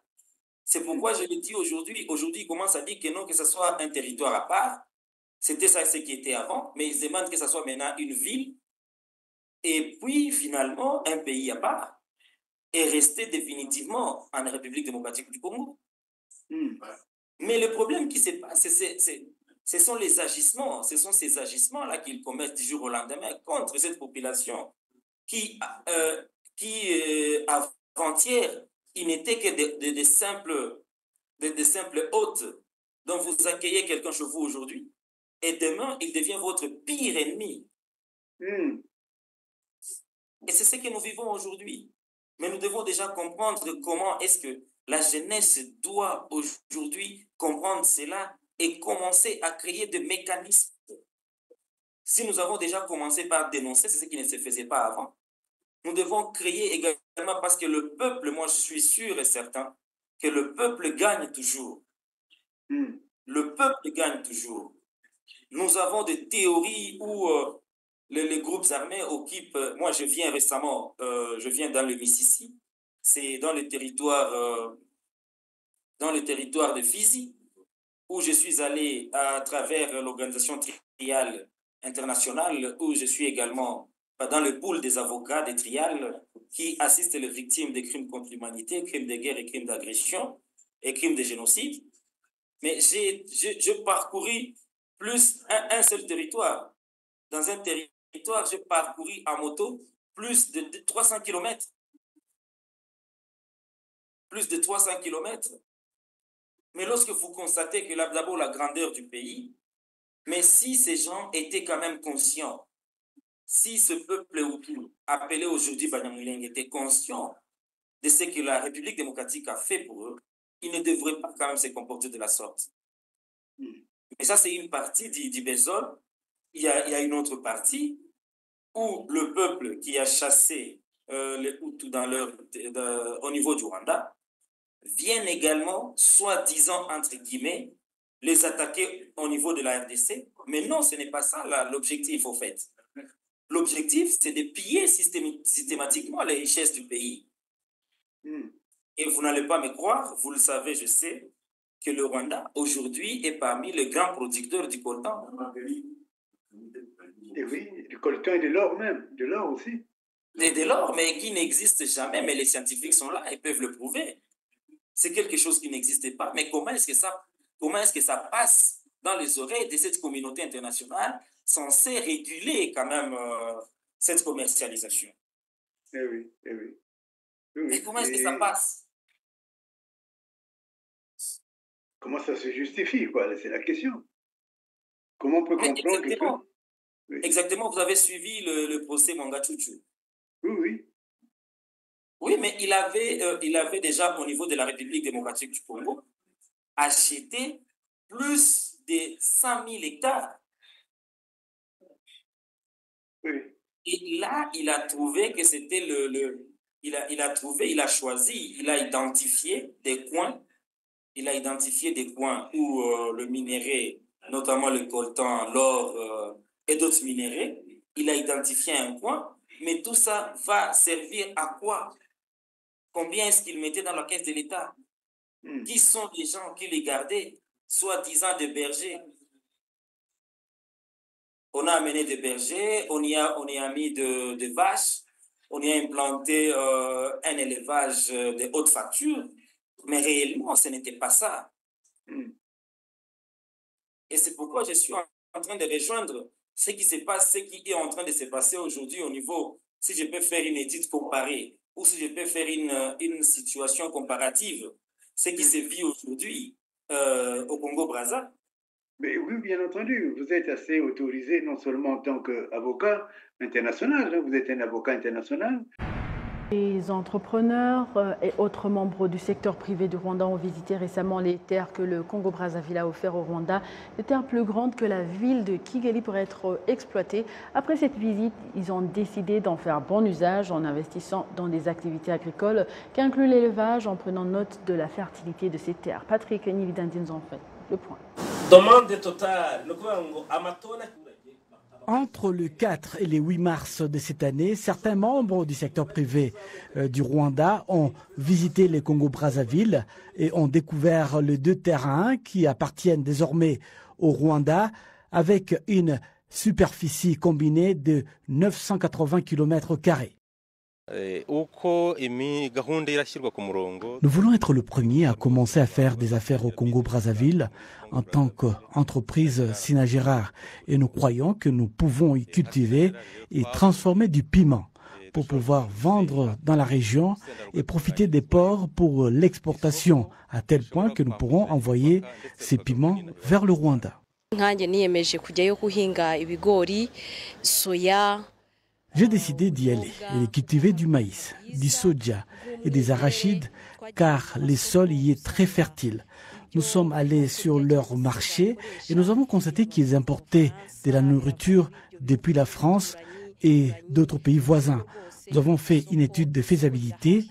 S3: C'est pourquoi je le dis aujourd'hui. Aujourd'hui, ils commencent à dire que non, que ce soit un territoire à part. C'était ça ce qui était avant, mais ils demandent que ce soit maintenant une ville. Et puis, finalement, un pays à part. Et rester définitivement en République démocratique du Congo. Mais le problème qui se passe, ce sont les agissements, ce sont ces agissements-là qu'ils commettent du jour au lendemain contre cette population qui avant-hier, ils n'étaient que des simples hôtes dont vous accueillez quelqu'un chez vous aujourd'hui. Et demain, il devient votre pire ennemi. Et c'est ce que nous vivons aujourd'hui. Mais nous devons déjà comprendre comment est-ce que la jeunesse doit aujourd'hui comprendre cela et commencer à créer des mécanismes. Si nous avons déjà commencé par dénoncer, c'est ce qui ne se faisait pas avant, nous devons créer également, parce que le peuple, moi je suis sûr et certain, que le peuple gagne toujours. Le peuple gagne toujours. Nous avons des théories où les groupes armés occupent, moi je viens récemment, je viens dans le Mississippi, c'est dans le territoire de Fizi, où je suis allé à travers l'organisation triale internationale, où je suis également dans le pool des avocats des triales qui assistent les victimes des crimes contre l'humanité, crimes de guerre et crimes d'agression. et crimes de génocide. Mais je parcouru plus un seul territoire. Dans un territoire, j'ai parcouru en moto plus de 300 km. Plus de 300 km. Mais lorsque vous constatez que là, d'abord la grandeur du pays, mais si ces gens étaient quand même conscients, si ce peuple appelé aujourd'hui Banyamulenge était conscient de ce que la République démocratique a fait pour eux, ils ne devraient pas quand même se comporter de la sorte. Mais ça, c'est une partie du Bézol. Il y a une autre partie où le peuple qui a chassé les Hutus au niveau du Rwanda vient également, soi-disant, entre guillemets, les attaquer au niveau de la RDC. Mais non, ce n'est pas ça l'objectif, au fait. L'objectif, c'est de piller systématiquement les richesses du pays. Et vous n'allez pas me croire, vous le savez, je sais, que le Rwanda, aujourd'hui, est parmi les grands producteurs du coltan.
S4: Et oui, du coltan et de l'or même, de l'or aussi.
S3: Et de l'or, mais qui n'existe jamais, mais les scientifiques sont là et peuvent le prouver. C'est quelque chose qui n'existait pas, mais comment est-ce que ça passe dans les oreilles de cette communauté internationale censée réguler quand même cette commercialisation?
S4: Eh oui, eh oui.
S3: Et comment est-ce que ça passe?
S4: Comment ça se justifie, quoi? C'est la question. Comment on peut comprendre
S3: exactement.
S4: que... Oui.
S3: Exactement, vous avez suivi le procès Mangachuchu.
S4: Oui, oui.
S3: Oui, mais il avait déjà, au niveau de la République démocratique du Congo, acheté plus de 100 000 hectares.
S4: Oui.
S3: Et là, il a trouvé que c'était il a choisi, il a identifié des coins. Il a identifié des coins où le minerai, notamment le coltan, l'or et d'autres minéraux, il a identifié un coin, mais tout ça va servir à quoi? Combien est-ce qu'il mettait dans la caisse de l'État? Qui sont les gens qui les gardaient, soi-disant des bergers? On a amené des bergers, on y a mis de vaches, on y a implanté un élevage de haute facture, mais réellement, ce n'était pas ça. Et c'est pourquoi je suis en train de rejoindre ce qui se passe, ce qui est en train de se passer aujourd'hui au niveau, si je peux faire une étude comparée, ou si je peux faire une situation comparative, ce qui se vit aujourd'hui au Congo-Brazza.
S4: Mais oui, bien entendu, vous êtes assez autorisé, non seulement en tant qu'avocat international, hein, vous êtes un avocat international.
S1: Les entrepreneurs et autres membres du secteur privé du Rwanda ont visité récemment les terres que le Congo-Brazzaville a offertes au Rwanda, des terres plus grandes que la ville de Kigali pour être exploitées. Après cette visite, ils ont décidé d'en faire bon usage en investissant dans des activités agricoles qui incluent l'élevage en prenant note de la fertilité de ces terres. Patrick Nividandi nous en fait le point.
S2: Entre le 4 et le 8 mars de cette année, certains membres du secteur privé du Rwanda ont visité le Congo-Brazzaville et ont découvert les 2 terrains qui appartiennent désormais au Rwanda avec une superficie combinée de 980 km². Nous voulons être le premier à commencer à faire des affaires au Congo-Brazzaville en tant qu'entreprise Sinagera et nous croyons que nous pouvons y cultiver et transformer du piment pour pouvoir vendre dans la région et profiter des ports pour l'exportation à tel point que nous pourrons envoyer ces piments vers le Rwanda. J'ai décidé d'y aller et de cultiver du maïs, du soja et des arachides car le sol y est très fertile. Nous sommes allés sur leur marché et nous avons constaté qu'ils importaient de la nourriture depuis la France et d'autres pays voisins. Nous avons fait une étude de faisabilité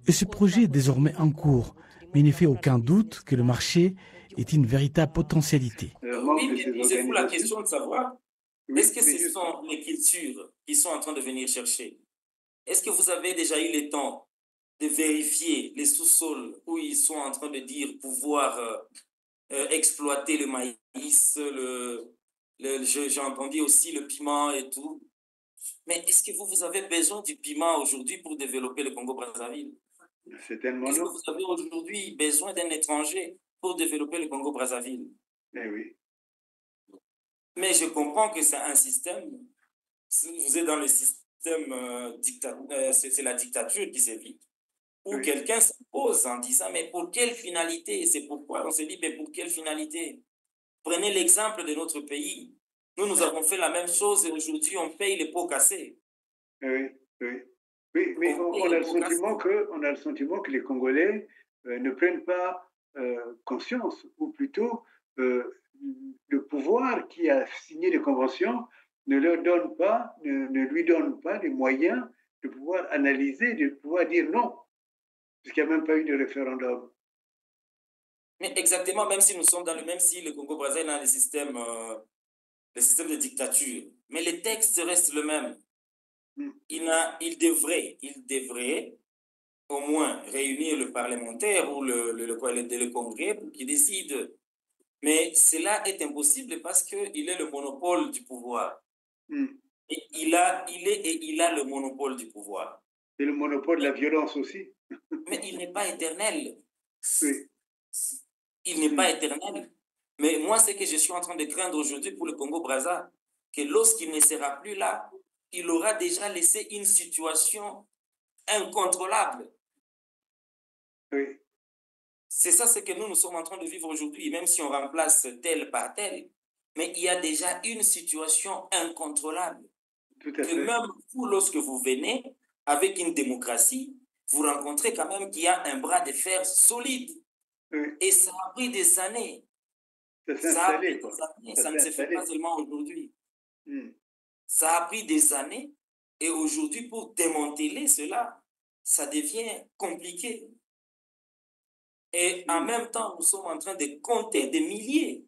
S2: et ce projet est désormais en cours. Mais il ne fait aucun doute que le marché est une véritable potentialité.
S3: Oui, mais posez-vous la question de savoir, est-ce que ce sont les cultures qui sont en train de venir chercher? Est-ce que vous avez déjà eu le temps de vérifier les sous-sols où ils sont en train de dire pouvoir exploiter le maïs, j'ai entendu aussi le piment et tout. Mais est-ce que vous avez besoin du piment aujourd'hui pour développer le Congo-Brazzaville?
S4: C'est tellement
S3: Est-ce que
S4: long.
S3: vous avez aujourd'hui besoin d'un étranger pour développer le Congo-Brazzaville?
S4: Eh oui.
S3: Mais je comprends que c'est un système. Si vous êtes dans le système c'est la dictature qui sévit, où
S4: Oui.
S3: quelqu'un s'impose en disant mais pour quelle finalité? C'est pourquoi on se dit mais pour quelle finalité? Prenez l'exemple de notre pays. Nous avons fait la même chose et aujourd'hui on paye les pots cassés.
S4: Oui, oui. Oui, mais on a le sentiment que les Congolais ne prennent pas conscience, ou plutôt le pouvoir qui a signé les conventions ne lui donne pas les moyens de pouvoir analyser, de pouvoir dire non, puisqu'il n'y a même pas eu de référendum.
S3: Mais exactement, même si nous sommes même si le Congo-Brazzaville a le système de dictature, mais les textes restent le même. Il devrait au moins réunir le parlementaire ou le congrès pour qu'il décide. Mais cela est impossible parce qu'il est le monopole du pouvoir. Et il a le monopole du pouvoir.
S4: Et le monopole de la violence aussi.
S3: Mais il n'est pas éternel.
S4: Oui.
S3: Il n'est pas éternel. Mais moi, ce que je suis en train de craindre aujourd'hui pour le Congo-Brazza, que lorsqu'il ne sera plus là, il aura déjà laissé une situation incontrôlable.
S4: Oui.
S3: C'est ça ce que nous sommes en train de vivre aujourd'hui, même si on remplace tel par tel. Mais il y a déjà une situation incontrôlable.
S4: Tout à fait.
S3: Que même vous, lorsque vous venez avec une démocratie, vous rencontrez quand même qu'il y a un bras de fer solide.
S4: Oui.
S3: Et ça a pris des années.
S4: Ça
S3: ne se fait pas seulement aujourd'hui. Ça a pris des années et aujourd'hui, pour démanteler cela, ça devient compliqué. Et en même temps, nous sommes en train de compter des milliers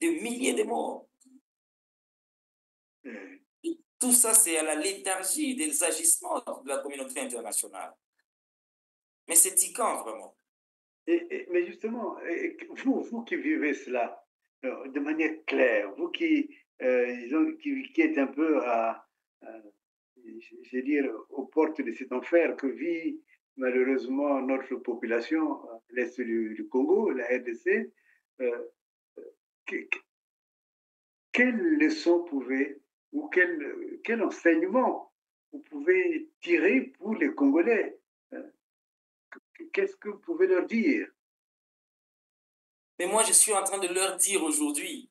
S3: de morts. Et tout ça, c'est à la léthargie des agissements de la communauté internationale. Mais c'est tiquant, vraiment.
S4: Mais justement, vous qui vivez cela de manière claire, vous qui êtes un peu je veux dire, aux portes de cet enfer que vit malheureusement notre population à l'est du Congo, la RDC, quelle leçon ou quel enseignement vous pouvez tirer pour les Congolais? Qu'est-ce que vous pouvez leur dire?
S3: Mais moi, je suis en train de leur dire aujourd'hui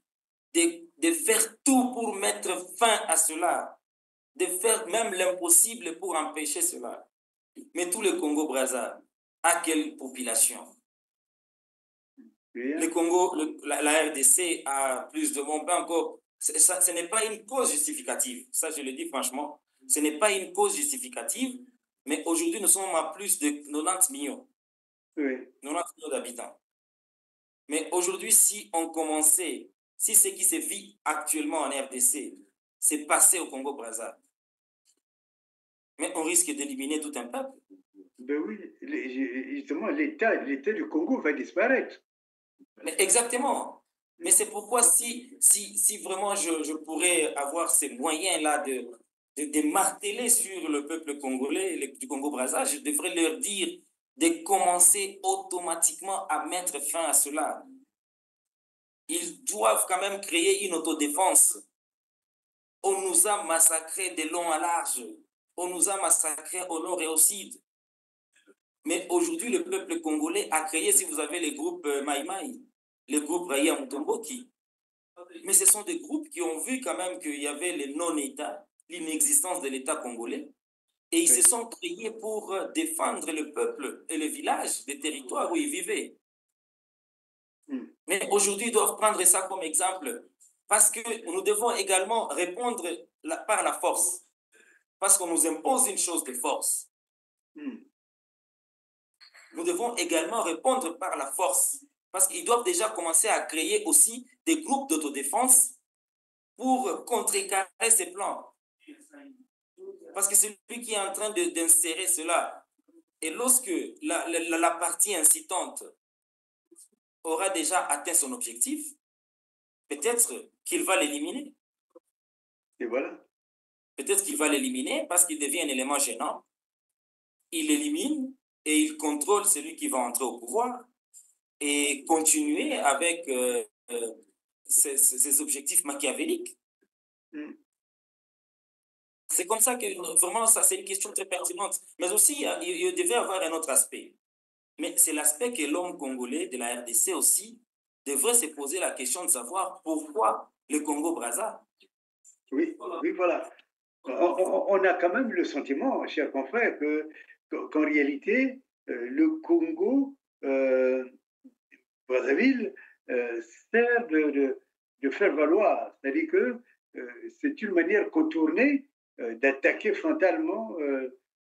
S3: de faire tout pour mettre fin à cela, de faire même l'impossible pour empêcher cela. Mais tout le Congo-Brazza, à quelle population? Le Congo, la RDC a plus de monde, pas encore. Ce n'est pas une cause justificative, ça je le dis franchement, ce n'est pas une cause justificative, mais aujourd'hui nous sommes à plus de 90 millions, 90 millions d'habitants. Mais aujourd'hui, si on commençait, si ce qui se vit actuellement en RDC, c'est passé au Congo-Brazza, mais on risque d'éliminer tout un peuple.
S4: Ben oui, justement, l'État du Congo va disparaître.
S3: Mais exactement. Mais c'est pourquoi si vraiment je pourrais avoir ces moyens-là de marteler sur le peuple congolais, du Congo-Brazza, je devrais leur dire de commencer automatiquement à mettre fin à cela. Ils doivent quand même créer une autodéfense. On nous a massacrés de long à large. On nous a massacrés au nord et au sud. Mais aujourd'hui, le peuple congolais a créé, si vous avez les groupes Maïmaï, les groupes Raya Mutomboki. Mais ce sont des groupes qui ont vu quand même qu'il y avait le non-État, l'inexistence de l'État congolais. Et ils se sont créés pour défendre le peuple et le village, les territoires où ils vivaient. Mais aujourd'hui, ils doivent prendre ça comme exemple parce que nous devons également répondre par la force. Parce qu'on nous impose une chose de force. Nous devons également répondre par la force. Parce qu'ils doivent déjà commencer à créer aussi des groupes d'autodéfense pour contrecarrer ces plans. Parce que c'est lui qui est en train d'insérer cela. Et lorsque la partie incitante aura déjà atteint son objectif, peut-être qu'il va l'éliminer.
S4: Et voilà.
S3: Peut-être qu'il va l'éliminer parce qu'il devient un élément gênant. Il l'élimine et il contrôle celui qui va entrer au pouvoir et continuer avec ses objectifs machiavéliques. C'est comme ça que vraiment, ça c'est une question très pertinente. Mais aussi, il devait y avoir un autre aspect. Mais c'est l'aspect que l'homme congolais de la RDC aussi devrait se poser la question de savoir pourquoi le Congo-Brazza.
S4: Oui, oui, voilà. On a quand même le sentiment, chers confrères, qu'en réalité, le Congo, Brazzaville, sert de faire valoir. C'est-à-dire que c'est une manière contournée d'attaquer frontalement,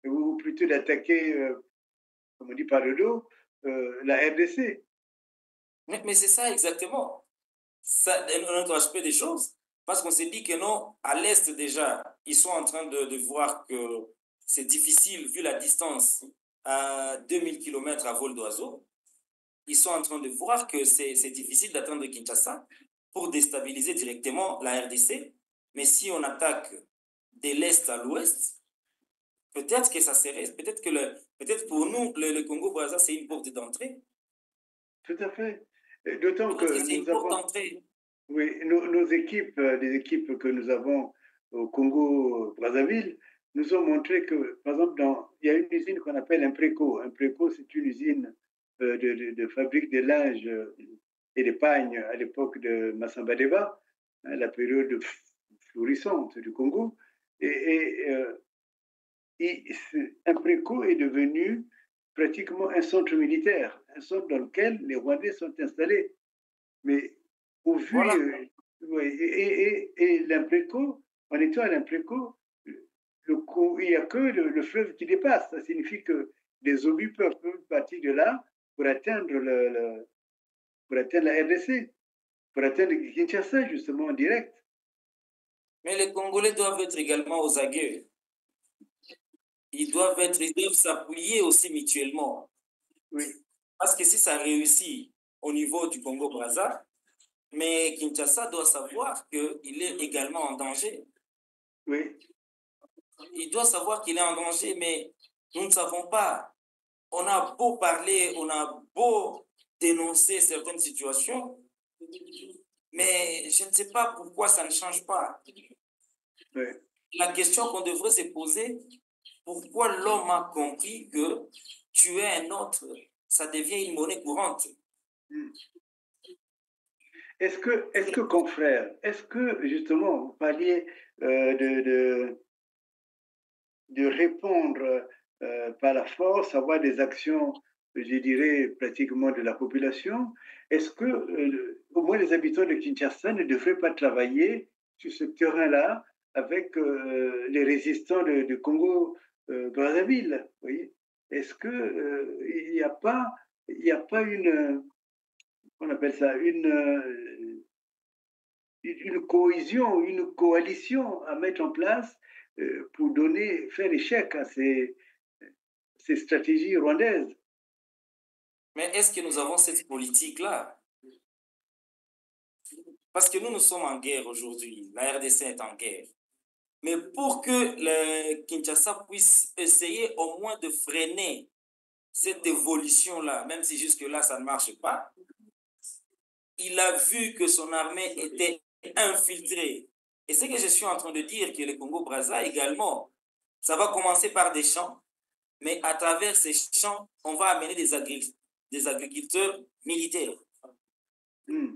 S4: ou plutôt d'attaquer, comme on dit par le dos, la RDC.
S3: Mais c'est ça exactement. Ça, un autre aspect des choses. Parce qu'on s'est dit que non, à l'Est déjà, ils sont en train de voir que c'est difficile vu la distance à 2000 km à vol d'oiseau. Ils sont en train de voir que c'est difficile d'atteindre Kinshasa pour déstabiliser directement la RDC. Mais si on attaque de l'Est à l'Ouest, peut-être que ça serait, peut-être pour nous, le Congo-Brazza, c'est une porte d'entrée.
S4: Tout à fait. D'autant que
S3: c'est une porte d'entrée.
S4: Oui, nos équipes, les équipes que nous avons au Congo-Brazzaville, nous ont montré que, par exemple, il y a une usine qu'on appelle Impreco. Impreco, c'est une usine de fabrique de linge et de pagne à l'époque de Massamba Deba, la période florissante du Congo. Et Impreco est devenu pratiquement un centre militaire, un centre dans lequel les Rwandais sont installés. Mais au vu,
S3: voilà.
S4: Et l'Impreco, en étant à l'Impreco, il n'y a que le fleuve qui dépasse. Ça signifie que les obus peuvent partir de là pour atteindre la RDC, pour atteindre Kinshasa, justement, en direct.
S3: Mais les Congolais doivent être également aux aguets. Ils doivent s'appuyer aussi mutuellement.
S4: Oui.
S3: Parce que si ça réussit au niveau du Congo-Brazza, mais Kinshasa doit savoir qu'il est également en danger.
S4: Oui.
S3: Il doit savoir qu'il est en danger, mais nous ne savons pas. On a beau parler, on a beau dénoncer certaines situations, mais je ne sais pas pourquoi ça ne change pas.
S4: Oui.
S3: La question qu'on devrait se poser, pourquoi l'homme a compris que tuer un autre, ça devient une monnaie courante?
S4: Est-ce que confrère, est-ce que justement vous parliez de répondre par la force, avoir des actions, je dirais, pratiquement de la population, est-ce que au moins les habitants de Kinshasa ne devraient pas travailler sur ce terrain-là avec les résistants de Congo-Brazzaville, oui? Est-ce qu'il n'y a pas une, on appelle ça, une cohésion, une coalition à mettre en place pour faire échec à ces stratégies rwandaises?
S3: Mais est-ce que nous avons cette politique-là? Parce que nous sommes en guerre aujourd'hui. La RDC est en guerre. Mais pour que le Kinshasa puisse essayer au moins de freiner cette évolution-là, même si jusque-là, ça ne marche pas, il a vu que son armée était infiltrée. Et ce que je suis en train de dire, que le Congo-Brazza également, ça va commencer par des champs, mais à travers ces champs, on va amener des agriculteurs militaires.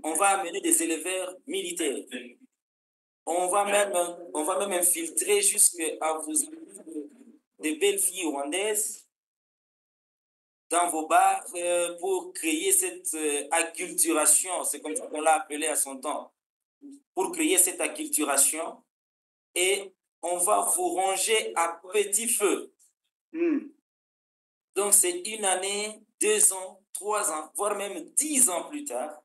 S3: On va amener des éleveurs militaires. On va même infiltrer jusqu'à vous des belles filles rwandaises dans vos bars pour créer cette acculturation, c'est comme ça qu'on l'a appelé à son temps, pour créer cette acculturation, et on va vous ronger à petit feu. Donc c'est une année, 2 ans, 3 ans, voire même 10 ans plus tard,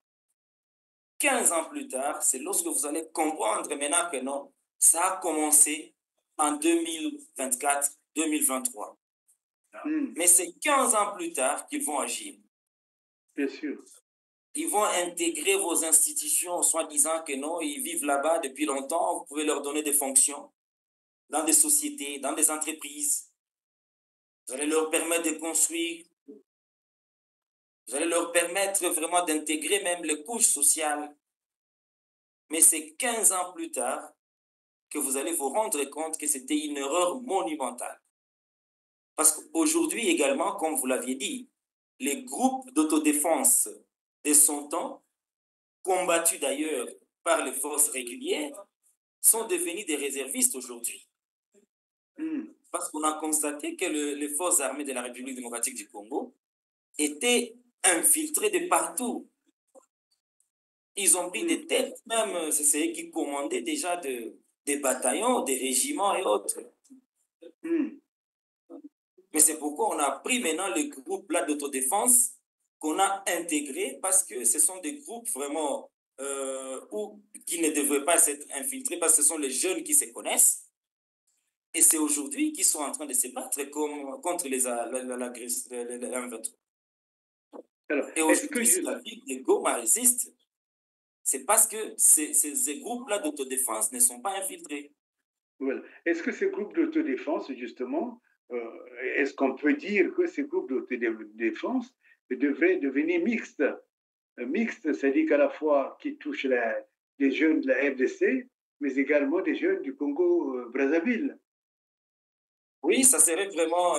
S3: 15 ans plus tard, c'est lorsque vous allez comprendre maintenant que non, ça a commencé en 2024, 2023. Mais c'est 15 ans plus tard qu'ils vont agir.
S4: Bien sûr.
S3: Ils vont intégrer vos institutions, soi-disant que non, ils vivent là-bas depuis longtemps, vous pouvez leur donner des fonctions dans des sociétés, dans des entreprises. Vous allez leur permettre de construire Vous allez leur permettre vraiment d'intégrer même les couches sociales. Mais c'est 15 ans plus tard que vous allez vous rendre compte que c'était une erreur monumentale. Parce qu'aujourd'hui également, comme vous l'aviez dit, les groupes d'autodéfense de son temps, combattus d'ailleurs par les forces régulières, sont devenus des réservistes aujourd'hui. Parce qu'on a constaté que les forces armées de la République démocratique du Congo étaient infiltrées de partout. Ils ont pris des têtes, même c'est eux qui commandaient déjà des bataillons, des régiments et autres. Mais c'est pourquoi on a pris maintenant le groupe là d'autodéfense qu'on a intégré parce que ce sont des groupes vraiment qui ne devraient pas s'être infiltrés parce que ce sont les jeunes qui se connaissent. Et c'est aujourd'hui qu'ils sont en train de se battre contre les M23. Et aujourd'hui, si la ville de Goma résiste, c'est parce que ces groupes-là d'autodéfense ne sont pas infiltrés.
S4: Voilà. Est-ce que ces groupes d'autodéfense, justement, est-ce qu'on peut dire que ces groupes d'autodéfense devraient devenir mixtes? Mixtes, c'est-à-dire qu'à la fois qui touchent les jeunes de la RDC, mais également des jeunes du Congo-Brazzaville.
S3: Oui, ça serait vraiment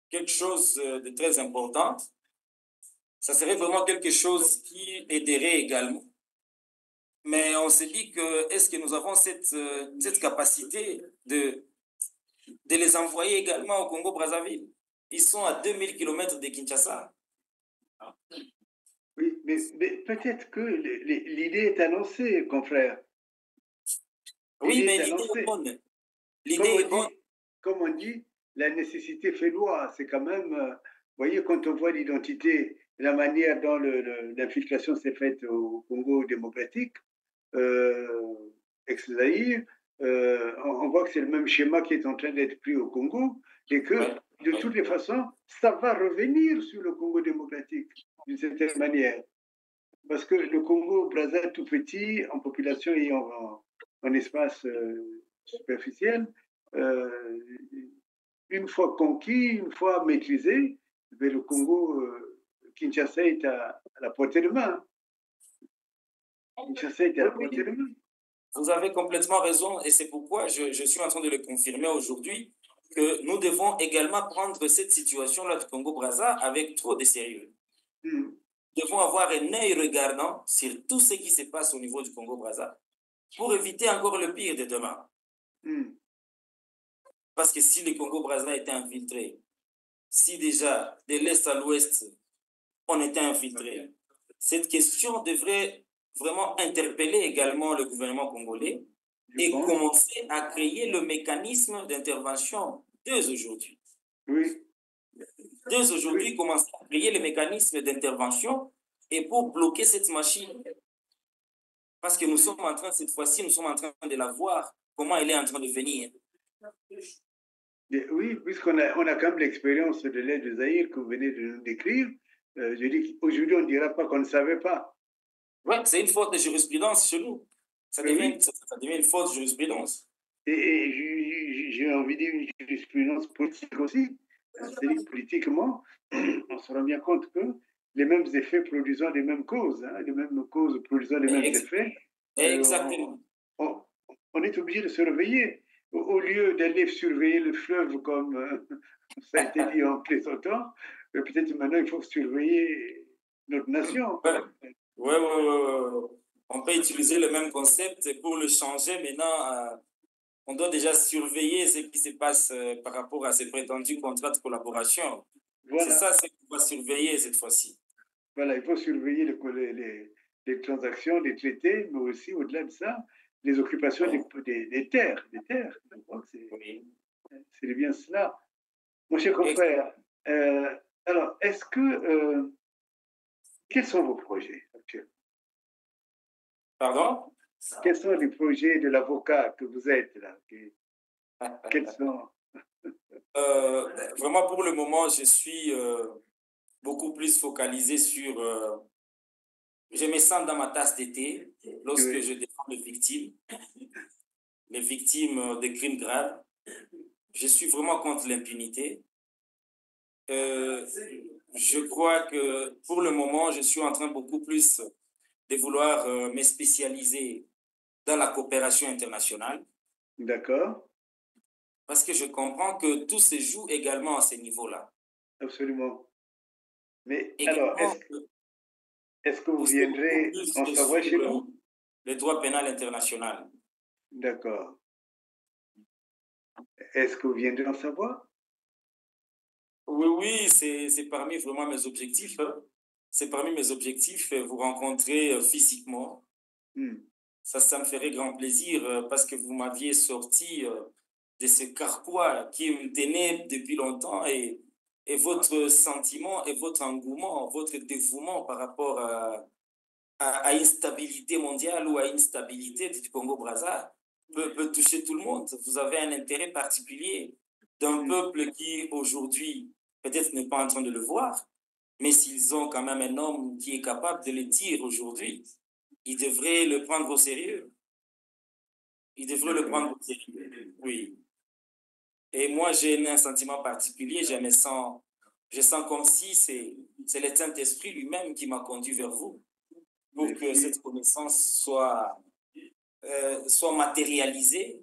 S3: quelque chose de très important. Ça serait vraiment quelque chose qui aiderait également. Mais on se dit que est-ce que nous avons cette capacité de les envoyer également au Congo-Brazzaville? Ils sont à 2000 km de Kinshasa.
S4: Oui, mais peut-être que l'idée est annoncée, confrère.
S3: Oui, mais l'idée est bonne. L'idée est bonne.
S4: Comme on dit, la nécessité fait loi. C'est quand même, vous voyez, quand on voit l'identité, la manière dont l'infiltration s'est faite au Congo démocratique, ex-Zaïre, on voit que c'est le même schéma qui est en train d'être pris au Congo et que, de toutes les façons, ça va revenir sur le Congo démocratique d'une certaine manière. Parce que le Congo-Brazza, tout petit, en population et en espace superficiel, une fois conquis, une fois maîtrisé, le Congo, Kinshasa est à la portée de main. Kinshasa est à la portée de main.
S3: Vous avez complètement raison et c'est pourquoi je suis en train de le confirmer aujourd'hui que nous devons également prendre cette situation-là du Congo-Brazza avec trop de sérieux. Nous devons avoir un œil regardant sur tout ce qui se passe au niveau du Congo-Brazza pour éviter encore le pire de demain. Parce que si le Congo-Brazza était infiltré, si déjà de l'Est à l'Ouest, on était infiltré, cette question devrait vraiment interpeller également le gouvernement congolais et commencer à créer le mécanisme d'intervention dès aujourd'hui.
S4: Oui.
S3: Dès aujourd'hui, commencer à créer le mécanisme d'intervention et pour bloquer cette machine. Parce que nous sommes en train, cette fois-ci, nous sommes en train de la voir, comment elle est en train de venir.
S4: Oui, puisqu'on a quand même l'expérience de l'aide de Zaïre que vous venez de nous décrire. Je dis qu'aujourd'hui, on ne dira pas qu'on ne savait pas.
S3: Oui, c'est une faute de jurisprudence chez nous. Ça devient une faute de jurisprudence.
S4: Et j'ai envie de dire une jurisprudence politique aussi. C'est-à-dire que politiquement, on se rend bien compte que les mêmes effets produisant les mêmes causes, les mêmes causes produisant les mêmes effets.
S3: Exactement.
S4: On est obligé de se réveiller. Au lieu d'aller surveiller le fleuve comme ça a été dit en plaisantant, peut-être maintenant il faut surveiller notre nation.
S3: Oui. On peut utiliser le même concept pour le changer. Maintenant, on doit déjà surveiller ce qui se passe par rapport à ces prétendus contrats de collaboration. Voilà. C'est ça ce qu'on va surveiller cette fois-ci.
S4: Voilà, il faut surveiller les transactions, les traités, mais aussi au-delà de ça, les occupations des terres. C'est bien cela. Mon cher confrère, alors, est-ce que... quels sont vos projets actuellement?
S3: Pardon?
S4: Quels sont les projets de l'avocat que vous êtes là? Quels sont...
S3: Vraiment, pour le moment, je suis beaucoup plus focalisé sur... je me sens dans ma tasse d'été lorsque je défends les victimes de crimes graves. Je suis vraiment contre l'impunité. je crois que pour le moment, je suis en train beaucoup plus de vouloir me spécialiser dans la coopération internationale.
S4: D'accord.
S3: Parce que je comprends que tout se joue également à ce niveau-là.
S4: Absolument. Mais
S3: Également,
S4: alors, est-ce que vous
S3: aussi beaucoup
S4: viendrez
S3: plus
S4: en savoir chez
S3: sur
S4: nous?
S3: le droit pénal international.
S4: D'accord. Est-ce que vous viendrez en savoir?
S3: Oui, oui, c'est parmi vraiment mes objectifs. Hein. C'est parmi mes objectifs, vous rencontrer physiquement. Ça me ferait grand plaisir parce que vous m'aviez sorti de ce carquois qui me tenait depuis longtemps et votre sentiment et votre engouement, votre dévouement par rapport à une stabilité mondiale ou à une stabilité du Congo-Brazza peut toucher tout le monde. Vous avez un intérêt particulier d'un peuple qui aujourd'hui peut-être n'est pas en train de le voir, mais s'ils ont quand même un homme qui est capable de le dire aujourd'hui, ils devraient le prendre au sérieux. Ils devraient le prendre au sérieux, oui. Et moi, j'ai un sentiment particulier, je sens comme si c'est le Saint-Esprit lui-même qui m'a conduit vers vous pour que cette connaissance soit matérialisée.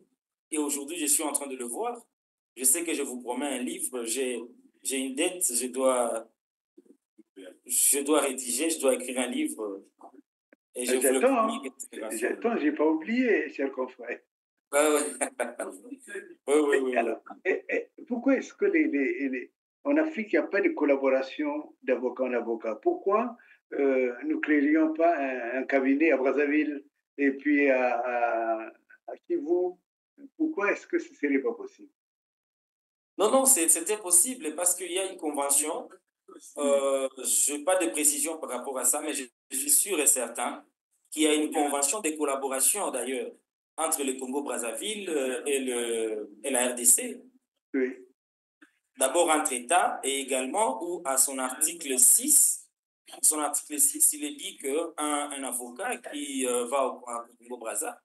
S3: Et aujourd'hui, je suis en train de le voir. Je sais que je vous promets un livre, j'ai une dette, je dois rédiger, je dois écrire un livre. Et je vous le promets.
S4: J'attends, je n'ai pas oublié, cher confrère.
S3: Oui.
S4: Alors, pourquoi est-ce que en Afrique, il n'y a pas de collaboration d'avocat en avocat? Pourquoi nous ne créerions pas un cabinet à Brazzaville et puis à Kivu? Pourquoi est-ce que ce ne serait pas possible?
S3: Non, c'était possible parce qu'il y a une convention. Je n'ai pas de précision par rapport à ça, mais je suis sûr et certain qu'il y a une convention de collaboration d'ailleurs entre le Congo-Brazzaville et la RDC.
S4: Oui.
S3: D'abord entre États et également où à son article 6, il est dit qu'un avocat qui va au Congo-Brazza,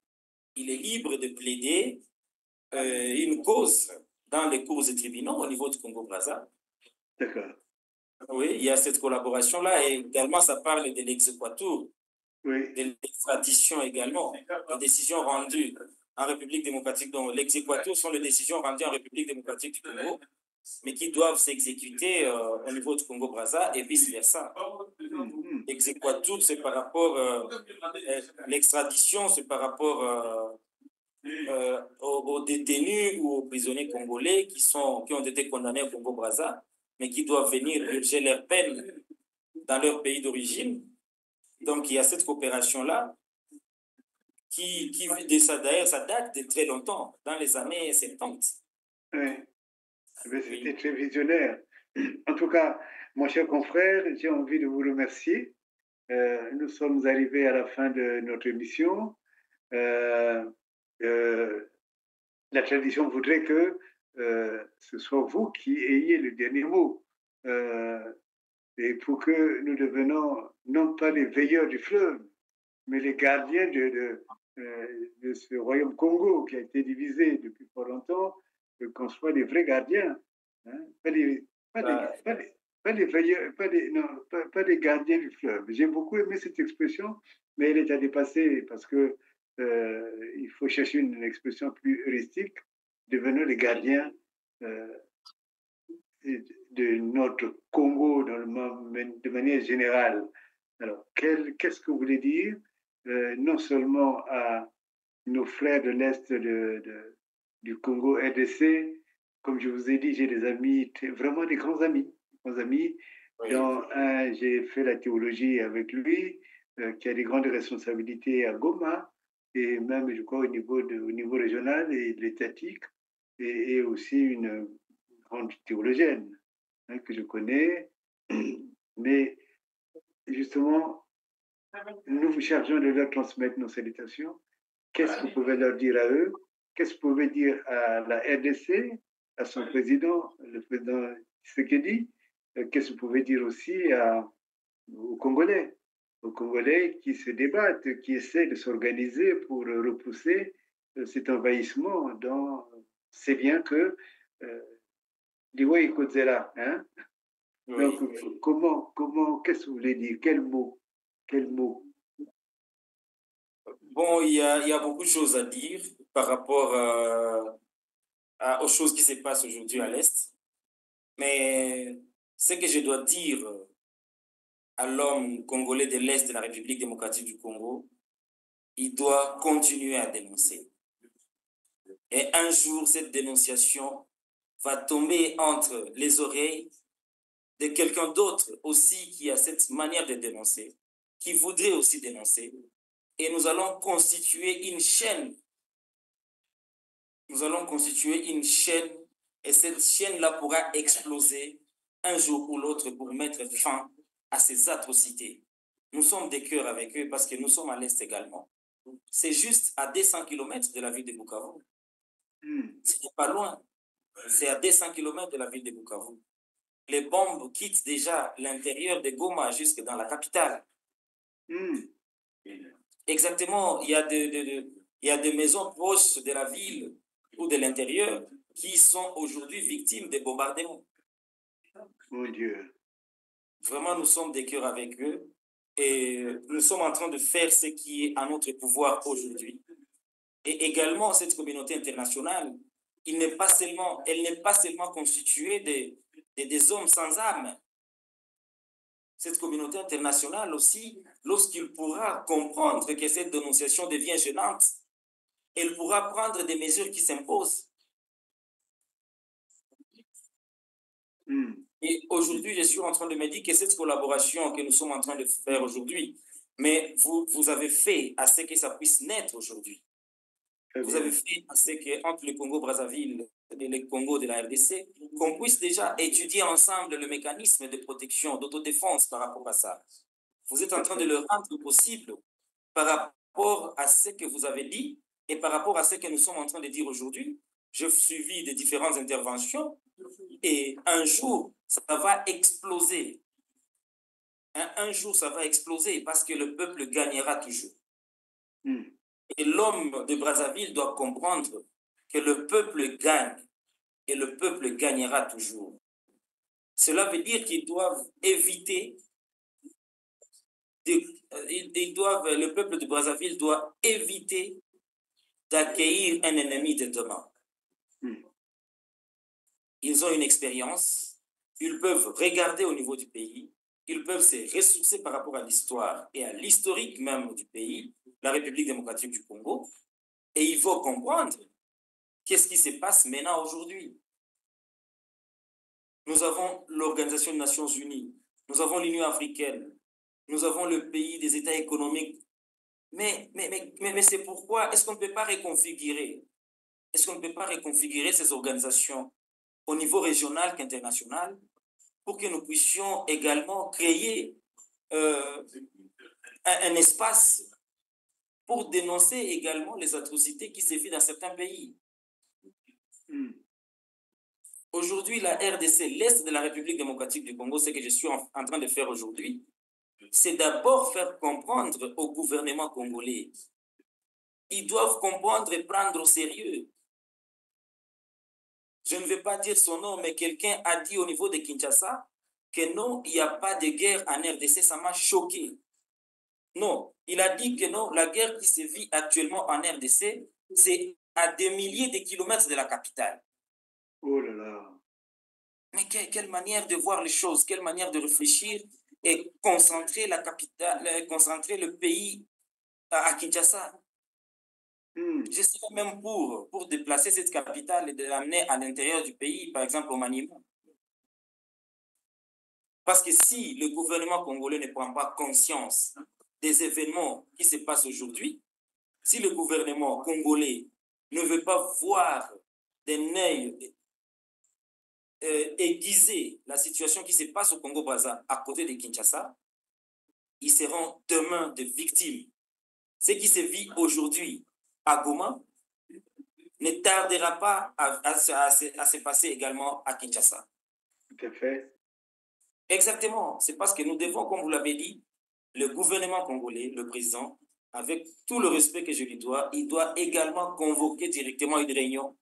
S3: il est libre de plaider une cause dans les cours et tribunaux au niveau du Congo-Brazza.
S4: D'accord.
S3: Oui, il y a cette collaboration-là et également ça parle de l'exéquatur,
S4: oui.
S3: de l'extradition également, les décisions rendues en République démocratique. Donc l'exéquatur sont les décisions rendues en République démocratique du Congo, mais qui doivent s'exécuter au niveau du Congo-Brazza et vice-versa. L'exéquatur, c'est par rapport, l'extradition, c'est par rapport aux détenus ou aux prisonniers congolais qui ont été condamnés au Congo-Brazza, mais qui doivent venir purger leur peine dans leur pays d'origine. Donc, il y a cette coopération-là d'ailleurs, ça date de très longtemps, dans les années 70.
S4: Oui, c'était très visionnaire. En tout cas, mon cher confrère, j'ai envie de vous remercier. Nous sommes arrivés à la fin de notre émission. La tradition voudrait que ce soit vous qui ayez le dernier mot. Et pour que nous devenions non pas les veilleurs du fleuve, mais les gardiens de ce royaume Congo qui a été divisé depuis fort longtemps, qu'on soit les vrais gardiens, hein, pas les veilleurs, pas les gardiens du fleuve. J'ai beaucoup aimé cette expression, mais elle est à dépasser parce que il faut chercher une expression plus heuristique. Devenons les gardiens de notre Congo de manière générale. Alors, qu'est-ce que vous voulez dire non seulement à nos frères de l'Est du Congo RDC, comme je vous ai dit, j'ai des amis, vraiment des grands amis. Oui. Dont un, j'ai fait la théologie avec lui, qui a des grandes responsabilités à Goma, et même, je crois, au niveau régional et étatique, et aussi une grande théologienne que je connais. Mais justement, nous vous chargeons de leur transmettre nos salutations. Qu'est-ce que vous pouvez leur dire à eux? Qu'est-ce que vous pouvez dire à la RDC, à son président, le président Tshisekedi? Qu'est-ce que vous pouvez dire aussi aux Congolais qui se débattent, qui essaient de s'organiser pour repousser cet envahissement dont c'est bien que Diwa Ikodzela, hein? Donc, qu'est-ce que vous voulez dire? Quel mot?
S3: Bon, il y a beaucoup de choses à dire par rapport aux choses qui se passent aujourd'hui à l'Est. Mais ce que je dois dire à l'homme congolais de l'Est de la République démocratique du Congo, il doit continuer à dénoncer. Et un jour, cette dénonciation va tomber entre les oreilles de quelqu'un d'autre aussi qui a cette manière de dénoncer, qui voudrait aussi dénoncer. Et nous allons constituer une chaîne. Nous allons constituer une chaîne et cette chaîne-là pourra exploser un jour ou l'autre pour mettre fin à ces atrocités. Nous sommes des cœurs avec eux parce que nous sommes à l'Est également. C'est juste à 200 km de la ville de Bukavu. Ce n'est pas loin. C'est à 200 km de la ville de Bukavu. Les bombes quittent déjà l'intérieur de Goma jusque dans la capitale. Exactement, il y a des maisons proches de la ville ou de l'intérieur qui sont aujourd'hui victimes des bombardements.
S4: Mon Dieu.
S3: Vraiment, nous sommes des cœurs avec eux et nous sommes en train de faire ce qui est à notre pouvoir aujourd'hui. Et également, cette communauté internationale, elle n'est pas seulement constituée des hommes sans âme. Cette communauté internationale aussi, lorsqu'il pourra comprendre que cette dénonciation devient gênante, elle pourra prendre des mesures qui s'imposent. Et aujourd'hui, je suis en train de me dire que cette collaboration que nous sommes en train de faire aujourd'hui, mais vous avez fait à ce que ça puisse naître aujourd'hui. Vous avez fait à ce qu'entre le Congo-Brazzaville et le Congo de la RDC, qu'on puisse déjà étudier ensemble le mécanisme de protection, d'autodéfense par rapport à ça. Vous êtes en train de le rendre possible par rapport à ce que vous avez dit et par rapport à ce que nous sommes en train de dire aujourd'hui. J'ai suivi des différentes interventions et un jour, ça va exploser. Un jour, ça va exploser parce que le peuple gagnera toujours. Et l'homme de Brazzaville doit comprendre que le peuple gagne et le peuple gagnera toujours. Cela veut dire qu'ils doivent éviter, le peuple de Brazzaville doit éviter d'accueillir un ennemi de demain. Ils ont une expérience, ils peuvent regarder au niveau du pays, ils peuvent se ressourcer par rapport à l'histoire et à l'historique même du pays, la République démocratique du Congo, et il faut comprendre qu'est-ce qui se passe maintenant aujourd'hui. Nous avons l'Organisation des Nations Unies, nous avons l'Union africaine, nous avons le pays des États économiques. Mais c'est pourquoi est-ce qu'on ne peut pas reconfigurer? Est-ce qu'on ne peut pas reconfigurer ces organisations au niveau régional qu'international pour que nous puissions également créer un espace pour dénoncer également les atrocités qui se vivent dans certains pays. Aujourd'hui, la RDC, l'Est de la République démocratique du Congo, ce que je suis en train de faire aujourd'hui, c'est d'abord faire comprendre au gouvernement congolais. Ils doivent comprendre et prendre au sérieux. Je ne vais pas dire son nom, mais quelqu'un a dit au niveau de Kinshasa que non, il n'y a pas de guerre en RDC, ça m'a choqué. Non, il a dit que non, la guerre qui se vit actuellement en RDC, c'est à des milliers de kilomètres de la capitale.
S4: Oh là là.
S3: Mais quelle manière de voir les choses, quelle manière de réfléchir et concentrer la capitale, concentrer le pays à Kinshasa. Je serais même pour déplacer cette capitale et de l'amener à l'intérieur du pays, par exemple au Maniema. Parce que si le gouvernement congolais ne prend pas conscience des événements qui se passent aujourd'hui, si le gouvernement congolais ne veut pas voir d'un œil aiguiser la situation qui se passe au Congo-Brazza à côté de Kinshasa, ils seront demain des victimes. Ce qui se vit aujourd'hui à Goma ne tardera pas à se passer également à Kinshasa.
S4: Tout à fait.
S3: Exactement. C'est parce que nous devons, comme vous l'avez dit, le gouvernement congolais, le président, avec tout le respect que je lui dois, il doit également convoquer directement une réunion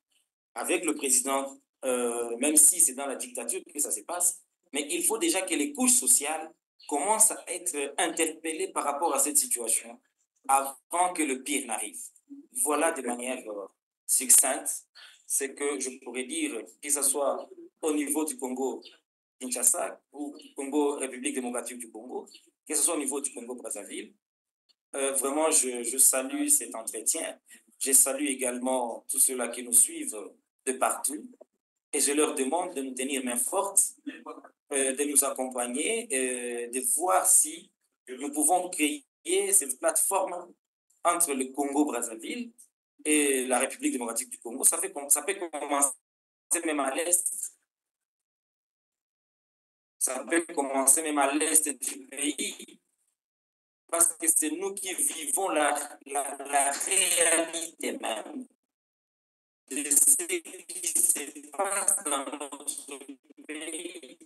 S3: avec le président, même si c'est dans la dictature que ça se passe, Mais il faut déjà que les couches sociales commencent à être interpellées par rapport à cette situation avant que le pire n'arrive. Voilà de manière succincte ce que je pourrais dire, que ce soit au niveau du Congo Kinshasa ou Congo République démocratique du Congo, que ce soit au niveau du Congo Brazzaville. Vraiment, je salue cet entretien. Je salue également tous ceux-là qui nous suivent de partout. Et je leur demande de nous tenir main forte, de nous accompagner, de voir si nous pouvons créer cette plateforme entre le Congo-Brazzaville et la République démocratique du Congo. Ça peut commencer même à l'est. Ça peut commencer même à l'est du pays, parce que c'est nous qui vivons la réalité même de ce qui se passe dans notre pays.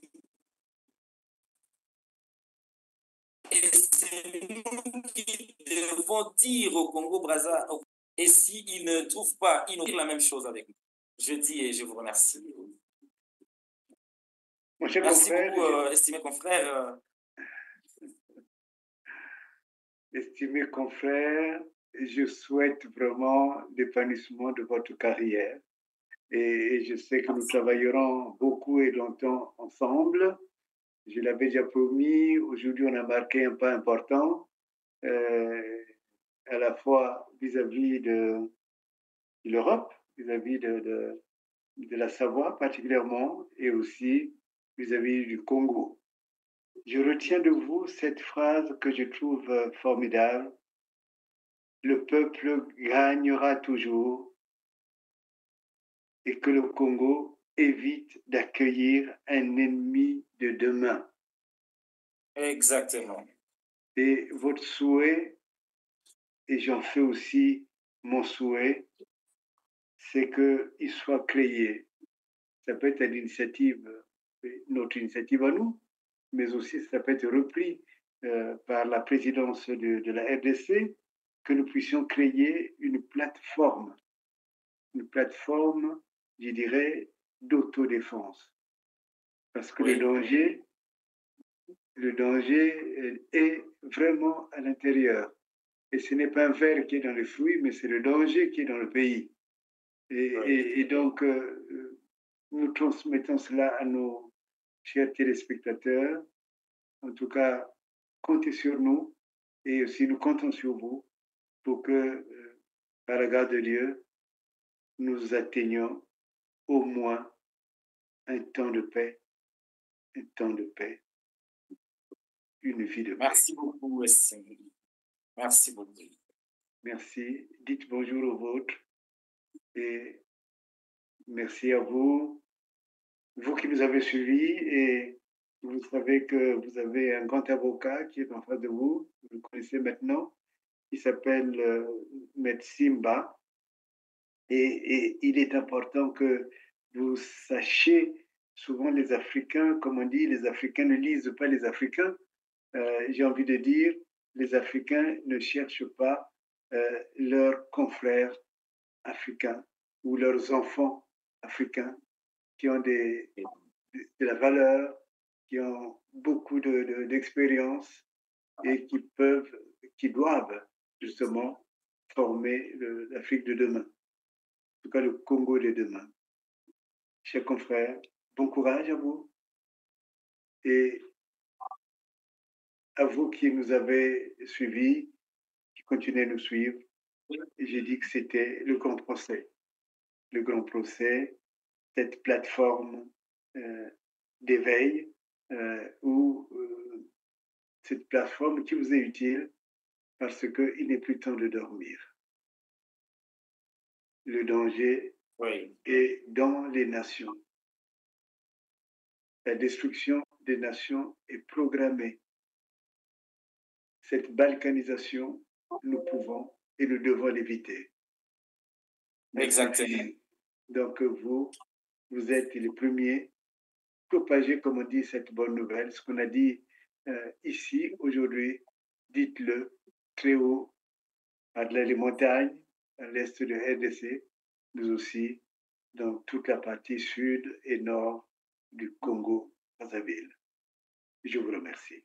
S3: Et c'est nous qui devons dire au Congo-Brazza, et s'ils ne trouvent pas, ils n'ont la même chose avec nous. Je dis et je vous remercie. Merci beaucoup, estimé confrère.
S4: Estimé confrère, je souhaite vraiment l'épanouissement de votre carrière. Et je sais que nous travaillerons beaucoup et longtemps ensemble. Je l'avais déjà promis. Aujourd'hui, on a marqué un pas important, à la fois vis-à-vis de l'Europe, vis-à-vis de la Savoie particulièrement, et aussi vis-à-vis du Congo. Je retiens de vous cette phrase que je trouve formidable. Le peuple gagnera toujours et que le Congo évite d'accueillir un ennemi de demain.
S3: Exactement.
S4: Et votre souhait, et j'en fais aussi mon souhait, c'est qu'il soit créé. Ça peut être notre initiative à nous, mais aussi ça peut être repris par la présidence de la RDC, que nous puissions créer une plateforme, je dirais, d'autodéfense. Parce que le danger est vraiment à l'intérieur. Et ce n'est pas un ver qui est dans les fruits, mais c'est le danger qui est dans le pays. Et donc, nous transmettons cela à nos chers téléspectateurs. En tout cas, comptez sur nous et aussi nous comptons sur vous pour que, par la grâce de Dieu, nous atteignions au moins un temps de paix, une vie de paix.
S3: Merci beaucoup, estimé. Merci beaucoup.
S4: Merci. Dites bonjour aux vôtres et merci à vous, vous qui nous avez suivis, et vous savez que vous avez un grand avocat qui est en face de vous, vous le connaissez maintenant, il s'appelle Maître Simba, et il est important que vous sachiez, souvent les Africains, comme on dit, les Africains ne lisent pas les Africains. J'ai envie de dire, les Africains ne cherchent pas leurs confrères africains ou leurs enfants africains qui ont de la valeur, qui ont beaucoup d'expérience et qui doivent justement former l'Afrique de demain, en tout cas le Congo de demain. Chers confrères, bon courage à vous et à vous qui nous avez suivis, qui continuez à nous suivre. Et j'ai dit que c'était le grand procès. Le grand procès, cette plateforme d'éveil ou cette plateforme qui vous est utile parce qu'il n'est plus temps de dormir. Le danger est dans les nations. La destruction des nations est programmée. Cette balkanisation, nous pouvons et nous devons l'éviter.
S3: Exactement.
S4: Donc vous êtes les premiers à propager, comme on dit, cette bonne nouvelle. Ce qu'on a dit ici, aujourd'hui, dites-le très haut, à les montagnes, à l'est de RDC, mais aussi dans toute la partie sud et nord du Congo Brazzaville. Je vous remercie.